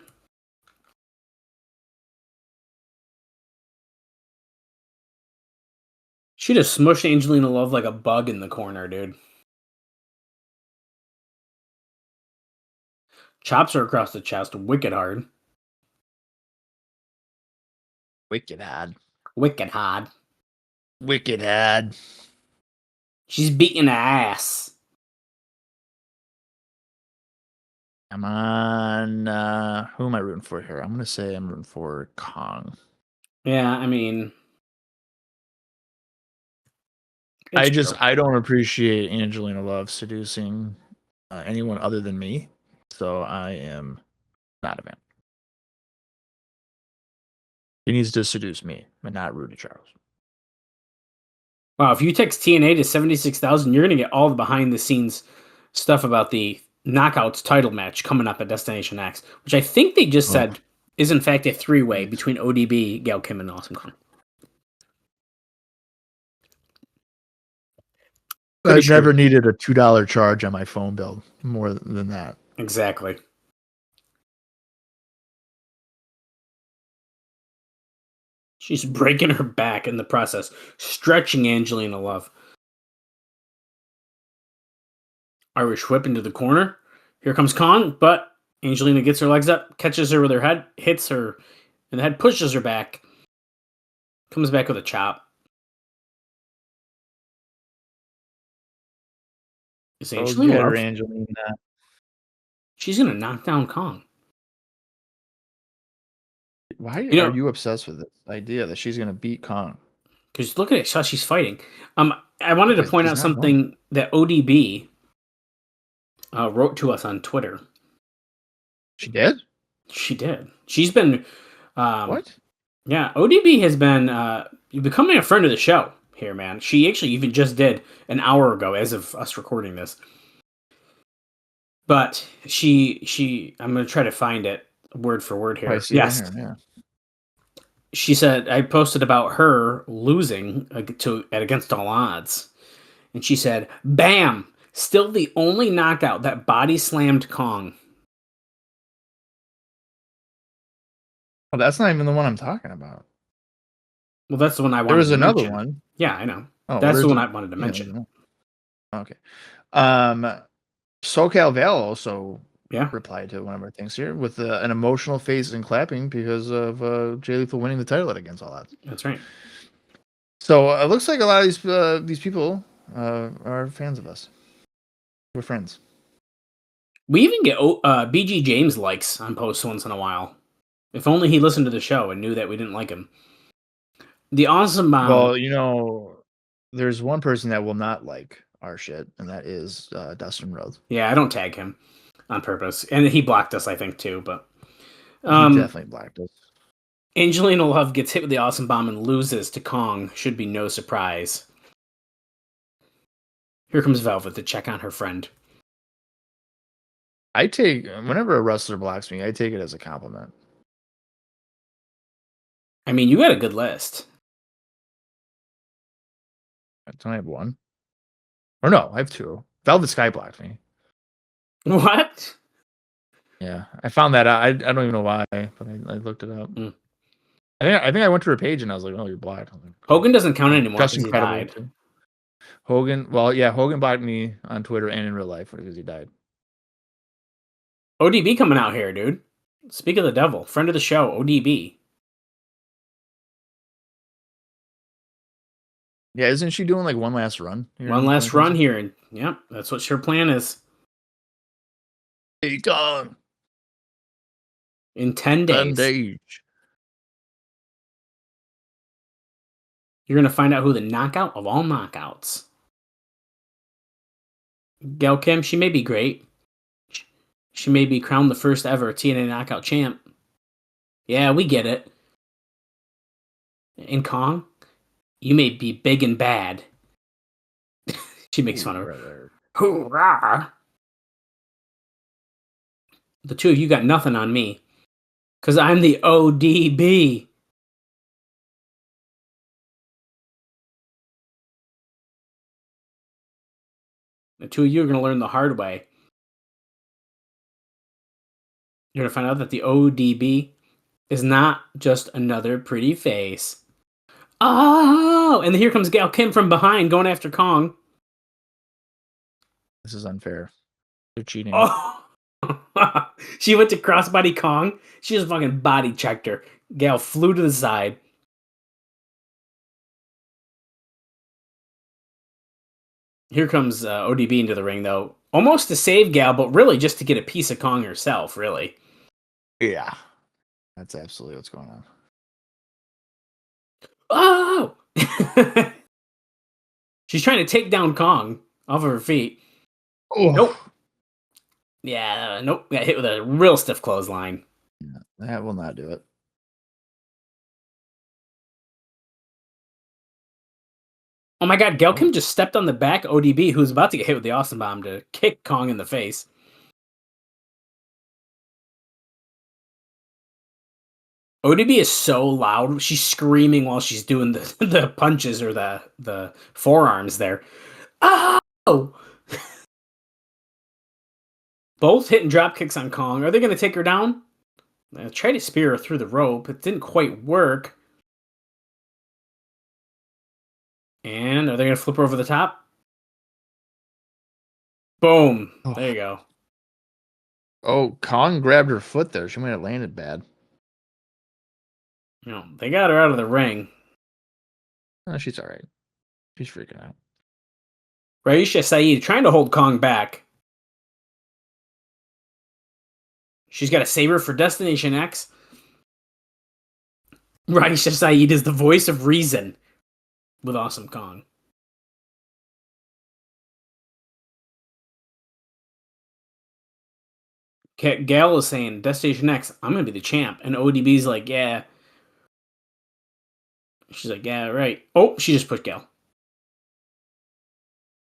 She just smushed Angelina Love like a bug in the corner, dude. Chops her across the chest, wicked hard. Wicked hard. Wicked hard. Wicked hard. She's beating her ass. I'm on. Who am I rooting for here? I'm going to say I'm rooting for Kong. Yeah, I mean. I don't appreciate Angelina Love seducing anyone other than me. So I am not a fan. He needs to seduce me and not Rudy Charles. Wow, if you text TNA to 76,000, you're going to get all the behind the scenes stuff about the Knockouts title match coming up at Destination X, which I think they just said is in fact a 3-way between ODB, Gail Kim, and Awesome Kong. I've never needed a $2 charge on my phone bill more than that. Exactly. She's breaking her back in the process, stretching Angelina Love. Irish whip into the corner. Here comes Kong, but Angelina gets her legs up, catches her with her head, hits her in the head, pushes her back, comes back with a chop. Is Angelina Love? Angelina. She's going to knock down Kong. Why are you obsessed with this idea that she's going to beat Kong? Because look at it, how she's fighting. I wanted to point out something that ODB wrote to us on Twitter. She did? She did. She's been... what? Yeah, ODB has been becoming a friend of the show here, man. She actually even just did an hour ago as of us recording this. But she I'm going to try to find it word for word here. Yes. Yeah. She said, I posted about her losing against all odds. And she said, bam, still the only knockout that body slammed Kong. Well, that's not even the one I'm talking about. Well, that's the one I wanted to mention. There was another one. Yeah, I know. That's the one I wanted to mention. Okay. SoCal Val also replied to one of our things here with an emotional face and clapping because of Jay Lethal winning the title against all odds. That's right. So it looks like a lot of these people are fans of us. We're friends. We even get BG James likes on posts once in a while. If only he listened to the show and knew that we didn't like him. The Awesome Bomb. Well, there's one person that will not like our shit, and that is Dustin Rhodes. Yeah, I don't tag him on purpose. And he blocked us, I think, too. But he definitely blocked us. Angelina Love gets hit with the Awesome Bomb and loses to Kong. Should be no surprise. Here comes Velvet to check on her friend. Whenever a wrestler blocks me, I take it as a compliment. I mean, you got a good list. Don't I have one? Or no, I have two. Velvet Sky blocked me. What? Yeah, I found that out. I don't even know why, but I looked it up. Mm. I think I went to her page and I was like, "Oh, you're blocked." Like, Hogan doesn't count anymore because he died. Too. Hogan blocked me on Twitter and in real life because he died. ODB coming out here, dude. Speak of the devil, friend of the show, ODB. Yeah, isn't she doing like one last run? One last run here, and yep, that's what her plan is. Hey, Kong. In 10 days. 10 days. You're going to find out who the knockout of all knockouts. Gail Kim, she may be great. She may be crowned the first ever TNA knockout champ. Yeah, we get it. In Kong, you may be big and bad. She makes fun of her. Hoorah! The two of you got nothing on me. Because I'm the ODB. The two of you are going to learn the hard way. You're going to find out that the ODB is not just another pretty face. Oh! And here comes Gail Kim from behind going after Kong. This is unfair. They're cheating. Oh! She went to crossbody Kong. She just fucking body checked her. Gail flew to the side. Here comes ODB into the ring, though. Almost to save Gal, but really just to get a piece of Kong herself, really. Yeah. That's absolutely what's going on. Oh! She's trying to take down Kong off of her feet. Oh. Nope. Yeah, nope. Got hit with a real stiff clothesline. Yeah, that will not do it. Oh my god, Gail Kim just stepped on the back ODB, who's about to get hit with the Austin Bomb to kick Kong in the face. ODB is so loud. She's screaming while she's doing the punches or the forearms there. Oh! Both hitting drop kicks on Kong. Are they going to take her down? They tried to spear her through the rope. It didn't quite work. And are they going to flip her over the top? Boom. Oh. There you go. Oh, Kong grabbed her foot there. She might have landed bad. No, they got her out of the ring. Oh, she's all right. She's freaking out. Raisha Saeed trying to hold Kong back. She's got a saber for Destination X. Raisha Saeed is the voice of reason with Awesome Kong. Gail is saying, Destination X, I'm going to be the champ. And ODB's like, yeah. She's like, yeah, right. Oh, she just put Gail.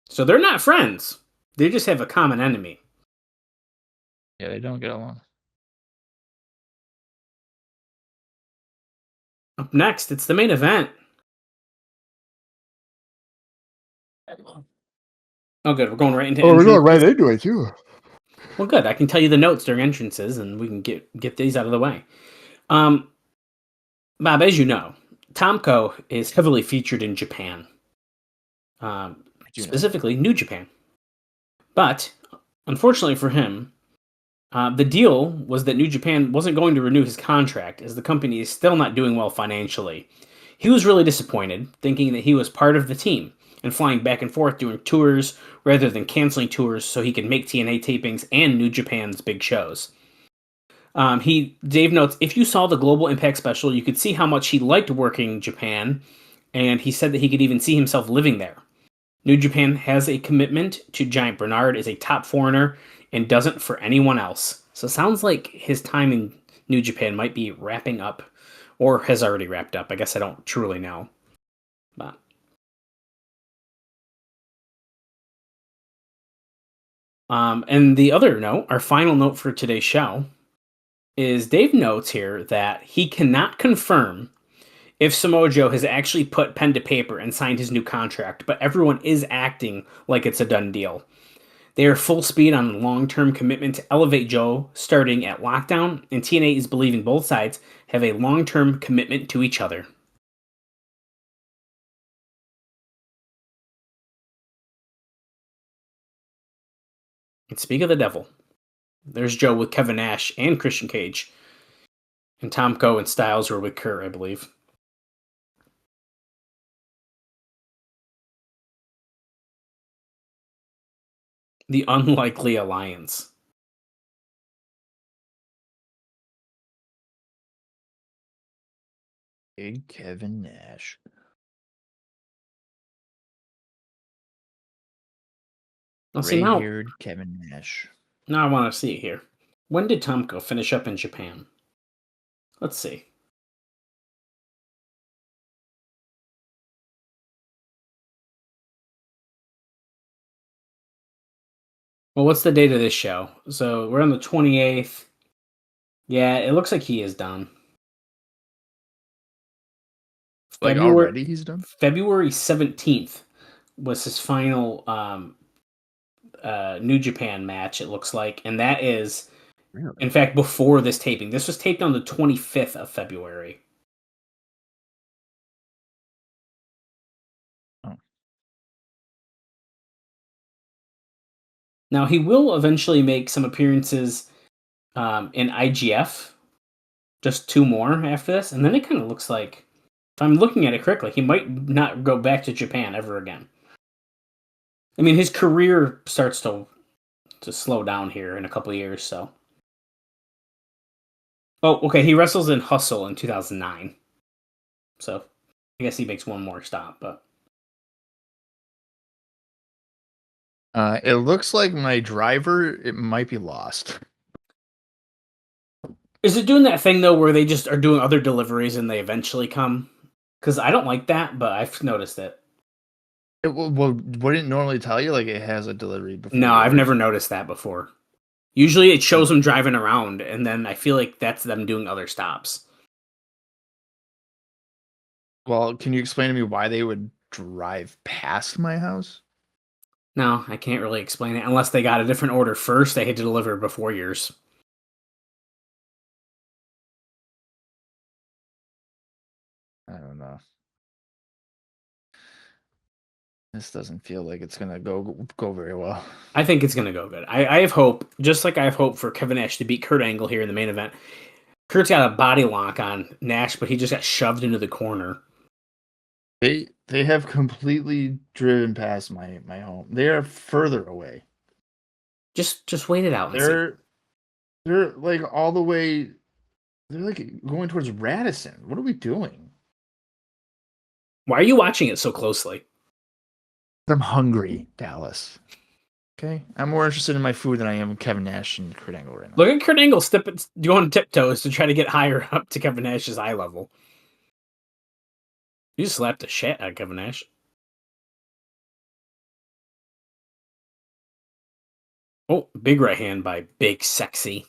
So they're not friends. They just have a common enemy. Yeah, they don't get along. Up next, it's the main event. Oh, good. We're going right into we're going right into it, too. Well, good. I can tell you the notes during entrances, and we can get these out of the way. Bob, as you know, Tomko is heavily featured in Japan. Specifically, New Japan. But, unfortunately for him, the deal was that New Japan wasn't going to renew his contract, as the company is still not doing well financially. He was really disappointed, thinking that he was part of the team, and flying back and forth doing tours rather than canceling tours so he could make TNA tapings and New Japan's big shows. Dave notes, if you saw the Global Impact special, you could see how much he liked working Japan, and he said that he could even see himself living there. New Japan has a commitment to Giant Bernard as a top foreigner and doesn't for anyone else. So it sounds like his time in New Japan might be wrapping up, or has already wrapped up. I guess I don't truly know. But and the other note, our final note for today's show, is Dave notes here that he cannot confirm if Samoa Joe has actually put pen to paper and signed his new contract, but everyone is acting like it's a done deal. They are full speed on a long-term commitment to elevate Joe starting at Lockdown, and TNA is believing both sides have a long-term commitment to each other. And speak of the devil, there's Joe with Kevin Nash and Christian Cage. And Tomko and Styles were with Kerr, I believe. The Unlikely Alliance. Big Kevin Nash. Gray-haired Kevin Nash. Now I want to see it here. When did Tomko finish up in Japan? Let's see. Well, what's the date of this show? So we're on the 28th. Yeah, it looks like he is done. Like already he's done? February 17th was his final New Japan match, it looks like. And that is, Really? in fact, before this taping. This was taped on the 25th of February. Oh. Now, he will eventually make some appearances in IGF, just 2 more after this. And then it kind of looks like, if I'm looking at it correctly, he might not go back to Japan ever again. I mean, his career starts to slow down here in a couple of years, so. Oh, okay, he wrestles in Hustle in 2009. So, I guess he makes one more stop, but. It looks like my driver, it might be lost. Is it doing that thing, though, where they just are doing other deliveries and they eventually come? Because I don't like that, but I've noticed it. Well, wouldn't it normally tell you like it has a delivery before? No, I've never noticed that before. Usually it shows them driving around, and then I feel like that's them doing other stops. Well, can you explain to me why they would drive past my house? No, I can't really explain it unless they got a different order first. They had to deliver before yours. I don't know. This doesn't feel like it's gonna go very well. I think it's gonna go good. I have hope, just like I have hope for Kevin Nash to beat Kurt Angle here in the main event. Kurt's got a body lock on Nash, but he just got shoved into the corner. They have completely driven past my home. They are further away. Just wait it out. They're like all the way. They're like going towards Radisson. What are we doing? Why are you watching it so closely? I'm hungry, Dallas. Okay, I'm more interested in my food than I am Kevin Nash and Kurt Angle right now. Look at Kurt Angle going tiptoes to try to get higher up to Kevin Nash's eye level. You just slapped the shit out of Kevin Nash. Oh, big right hand by Big Sexy.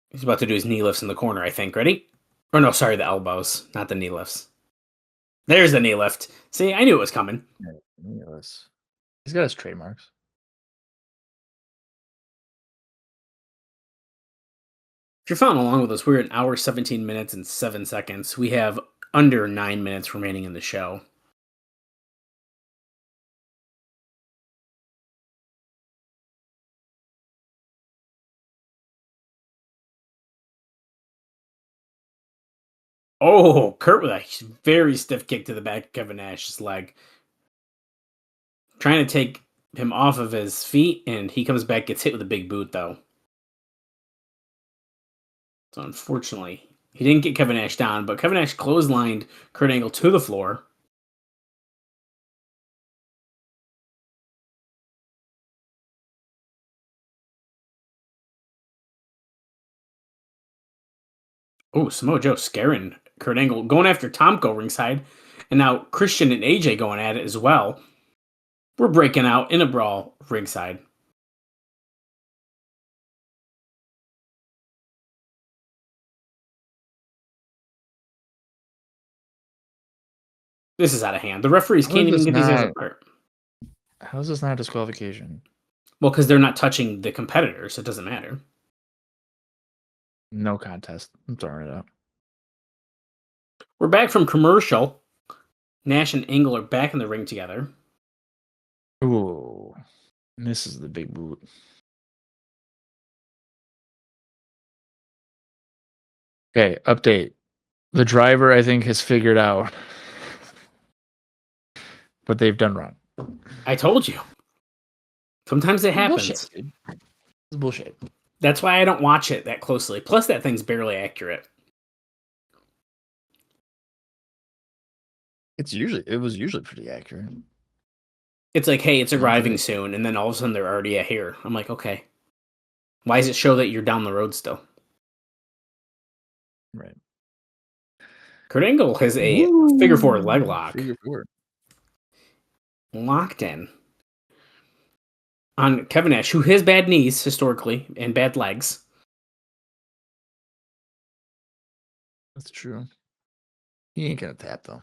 He's about to do his knee lifts in the corner, I think. Ready? Or no, sorry, the elbows, not the knee lifts. There's the knee lift. See, I knew it was coming. He's got his trademarks. If you're following along with us, we're at 1 hour, 17 minutes, and 7 seconds. We have under 9 minutes remaining in the show. Oh, Kurt with a very stiff kick to the back of Kevin Nash's leg. Trying to take him off of his feet, and he comes back, gets hit with a big boot, though. So unfortunately, he didn't get Kevin Nash down, but Kevin Nash clotheslined Kurt Angle to the floor. Oh, Samoa Joe scaring Kurt Angle, going after Tomko ringside, and now Christian and AJ going at it as well. We're breaking out in a brawl ringside. This is out of hand. The referees can't even get these guys apart. How is this not a disqualification? Well, because they're not touching the competitors. It doesn't matter. No contest. I'm throwing it up. We're back from commercial. Nash and Angle are back in the ring together. Ooh. Misses the big boot. Okay, update. The driver, I think, has figured out what they've done wrong. I told you. Sometimes it happens. Bullshit, dude. It's bullshit. That's why I don't watch it that closely. Plus, that thing's barely accurate. It was usually pretty accurate. It's like, hey, it's arriving soon, and then all of a sudden they're already here. I'm like, okay. Why does it show that you're down the road still? Right. Kurt Angle has a figure 4 leg lock. Figure 4. Locked in. on Kevin Nash, who has bad knees historically and bad legs. That's true. He ain't gonna tap though.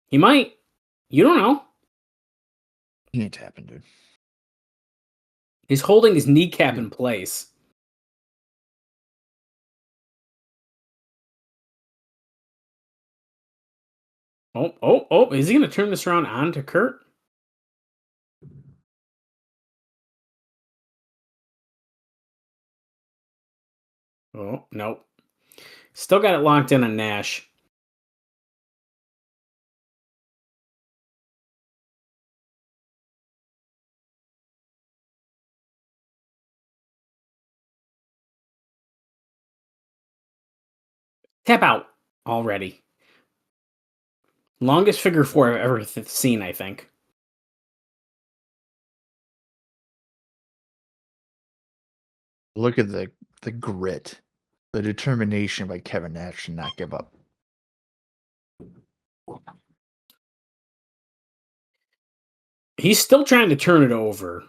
He might. You don't know. He ain't tapping, dude. He's holding his kneecap in place. Oh, is he going to turn this around onto Kurt? Oh, nope. Still got it locked in on Nash. Tap out already. Longest figure four I've ever seen, I think. Look at the grit, the determination by Kevin Nash to not give up. He's still trying to turn it over,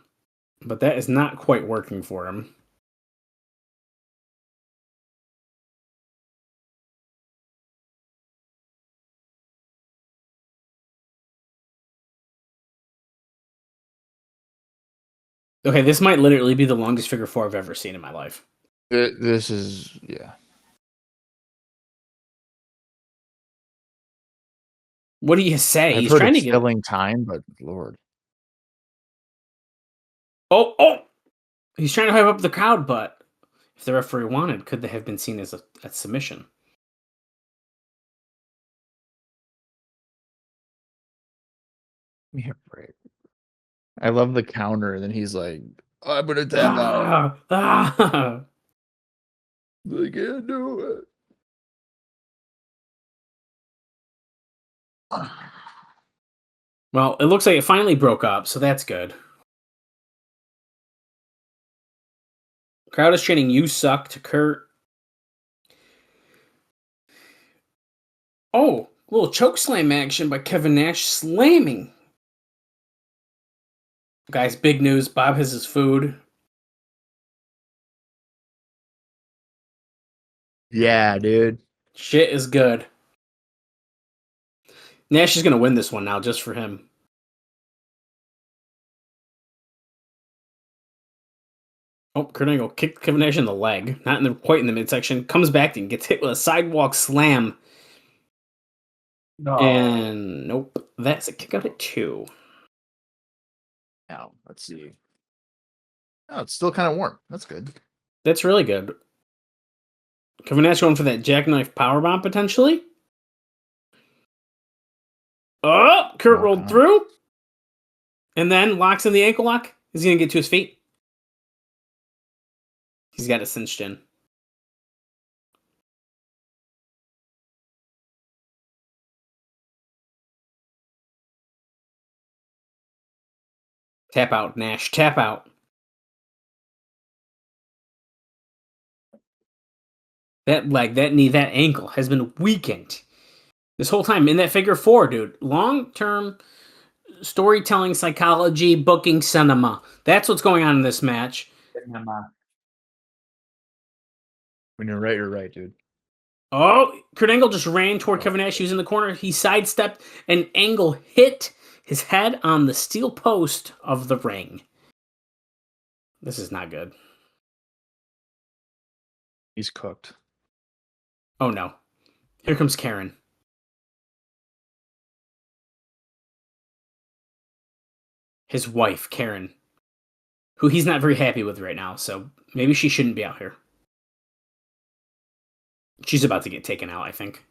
but that is not quite working for him. Okay, this might literally be the longest figure four I've ever seen in my life. This is, yeah. What do you say? I've He's heard trying to it's get filling time, but Lord. Oh! He's trying to hype up the crowd, but if the referee wanted, could they have been seen as a submission? Yeah, right. I love the counter, and then he's like, oh, I'm gonna tap out. I can't do it. Well, it looks like it finally broke up, so that's good. Crowd is chanting, "You suck" to Kurt. Oh, little choke slam action by Kevin Nash, slamming. Guys, big news. Bob has his food. Yeah, dude. Shit is good. Nash is going to win this one now, just for him. Oh, Kurt Angle kicked Kevin Nash in the leg. Not quite in the midsection. Comes back and gets hit with a sidewalk slam. No. And nope. That's a kick out at 2. Now, let's see. Oh, it's still kind of warm. That's good. That's really good. Kevin Nash going for that jackknife powerbomb potentially. Oh, Kurt rolled through. And then locks in the ankle lock. Is he going to get to his feet? He's got it cinched in. Tap out, Nash. Tap out. That leg, that knee, that ankle has been weakened this whole time in that figure four, dude. Long-term storytelling, psychology, booking, cinema. That's what's going on in this match. When you're right, dude. Oh, Kurt Angle just ran toward Kevin Nash. He was in the corner. He sidestepped, and Angle hit his head on the steel post of the ring. This is not good. He's cooked. Oh, no. Here comes Karen. His wife, Karen, who he's not very happy with right now, so maybe she shouldn't be out here. She's about to get taken out, I think.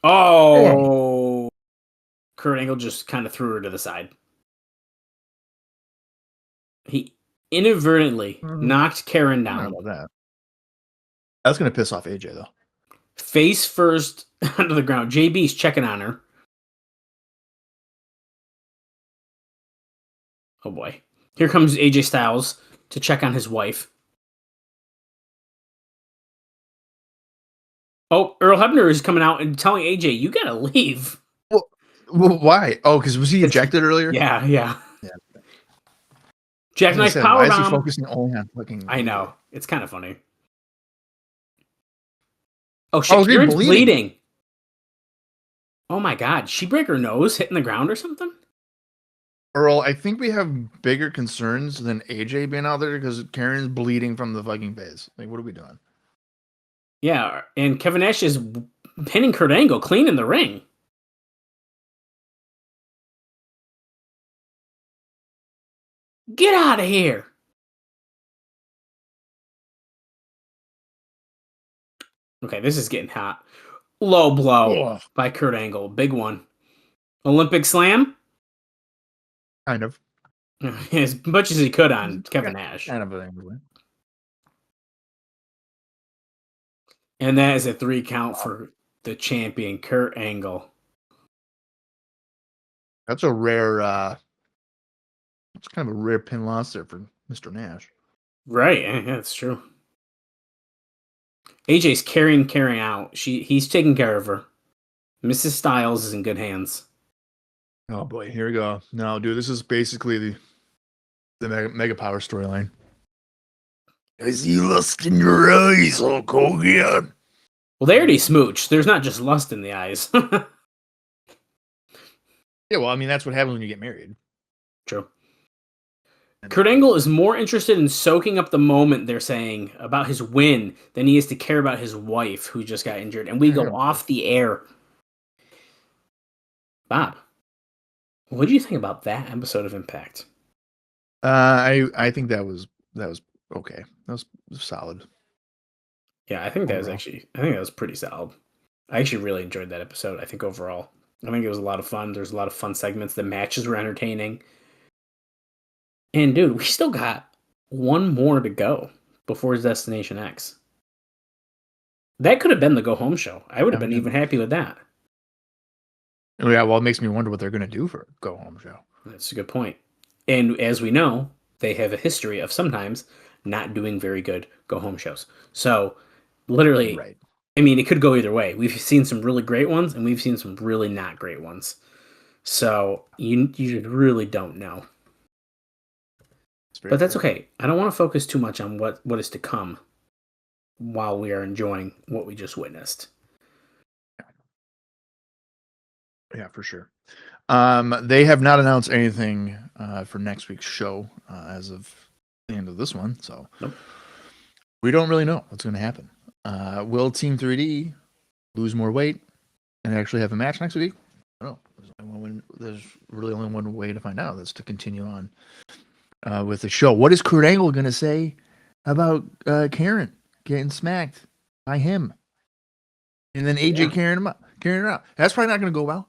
Oh! Kurt Angle just kind of threw her to the side. He inadvertently knocked Karen down. I don't know about that. That's going to piss off AJ, though. Face first onto the ground. JB's checking on her. Oh, boy. Here comes AJ Styles to check on his wife. Oh, Earl Hebner is coming out and telling AJ, you gotta leave. Well, why? Oh, because was he ejected earlier? Yeah. Jackknife Why is he powerbomb. focusing only on fucking? I AJ? know. It's kind of funny. Oh shit! Oh, he's Kieran's bleeding. bleeding. Oh my god! She break her nose hitting the ground or something? Earl, I think we have bigger concerns than AJ being out there because Karen's bleeding from the fucking face. Like, what are we doing? Yeah, and Kevin Nash is pinning Kurt Angle clean in the ring. Get out of here! Okay, this is getting hot. Low blow by Kurt Angle. Big one. Olympic slam? Kind of. As much as he could on Kevin Nash. Kind of a thing. And that is a 3 count for the champion, Kurt Angle. That's a rare, it's kind of a rare pin loss there for Mr. Nash. Right, yeah, that's true. AJ's carrying out. He's taking care of her. Mrs. Styles is in good hands. Oh boy, here we go. No, dude, this is basically the Mega Power storyline. I see lust in your eyes, Hulk Hogan. Well, they already smooched. There's not just lust in the eyes. Yeah, well, I mean, that's what happens when you get married. True. Kurt Angle is more interested in soaking up the moment, they're saying, about his win than he is to care about his wife who just got injured. And we go off the air. Bob, what do you think about that episode of Impact? I think that was okay. That was solid. Yeah, I think that was pretty solid. I actually really enjoyed that episode. I think overall, I think it was a lot of fun. There's a lot of fun segments. The matches were entertaining. And dude, we still got one more to go before Destination X. That could have been the go home show. I would have been even happy with that. Yeah, well, it makes me wonder what they're going to do for a go home show. That's a good point. And as we know, they have a history of sometimes not doing very good go home shows. So literally, right. I mean, it could go either way. We've seen some really great ones, and we've seen some really not great ones. So you really don't know. But that's okay. I don't want to focus too much on what is to come while we are enjoying what we just witnessed. Yeah, for sure. They have not announced anything for next week's show as of the end of this one, so we don't really know what's going to happen. Will Team 3D lose more weight and actually have a match next week? I don't know. There's really only one way to find out. That's to continue on with the show. What is Kurt Angle going to say about Karen getting smacked by him? And then AJ carrying her out. That's probably not going to go well.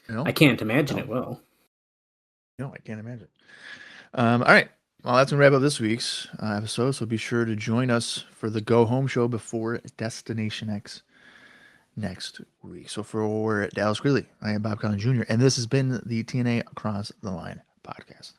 You know? I can't imagine it will. No, I can't imagine. All right. Well, that's going to wrap up this week's episode. So be sure to join us for the Go Home show before Destination X next week. So for Dallas Gridley, I am Bob Colling Jr., and this has been the TNA Across the Line podcast.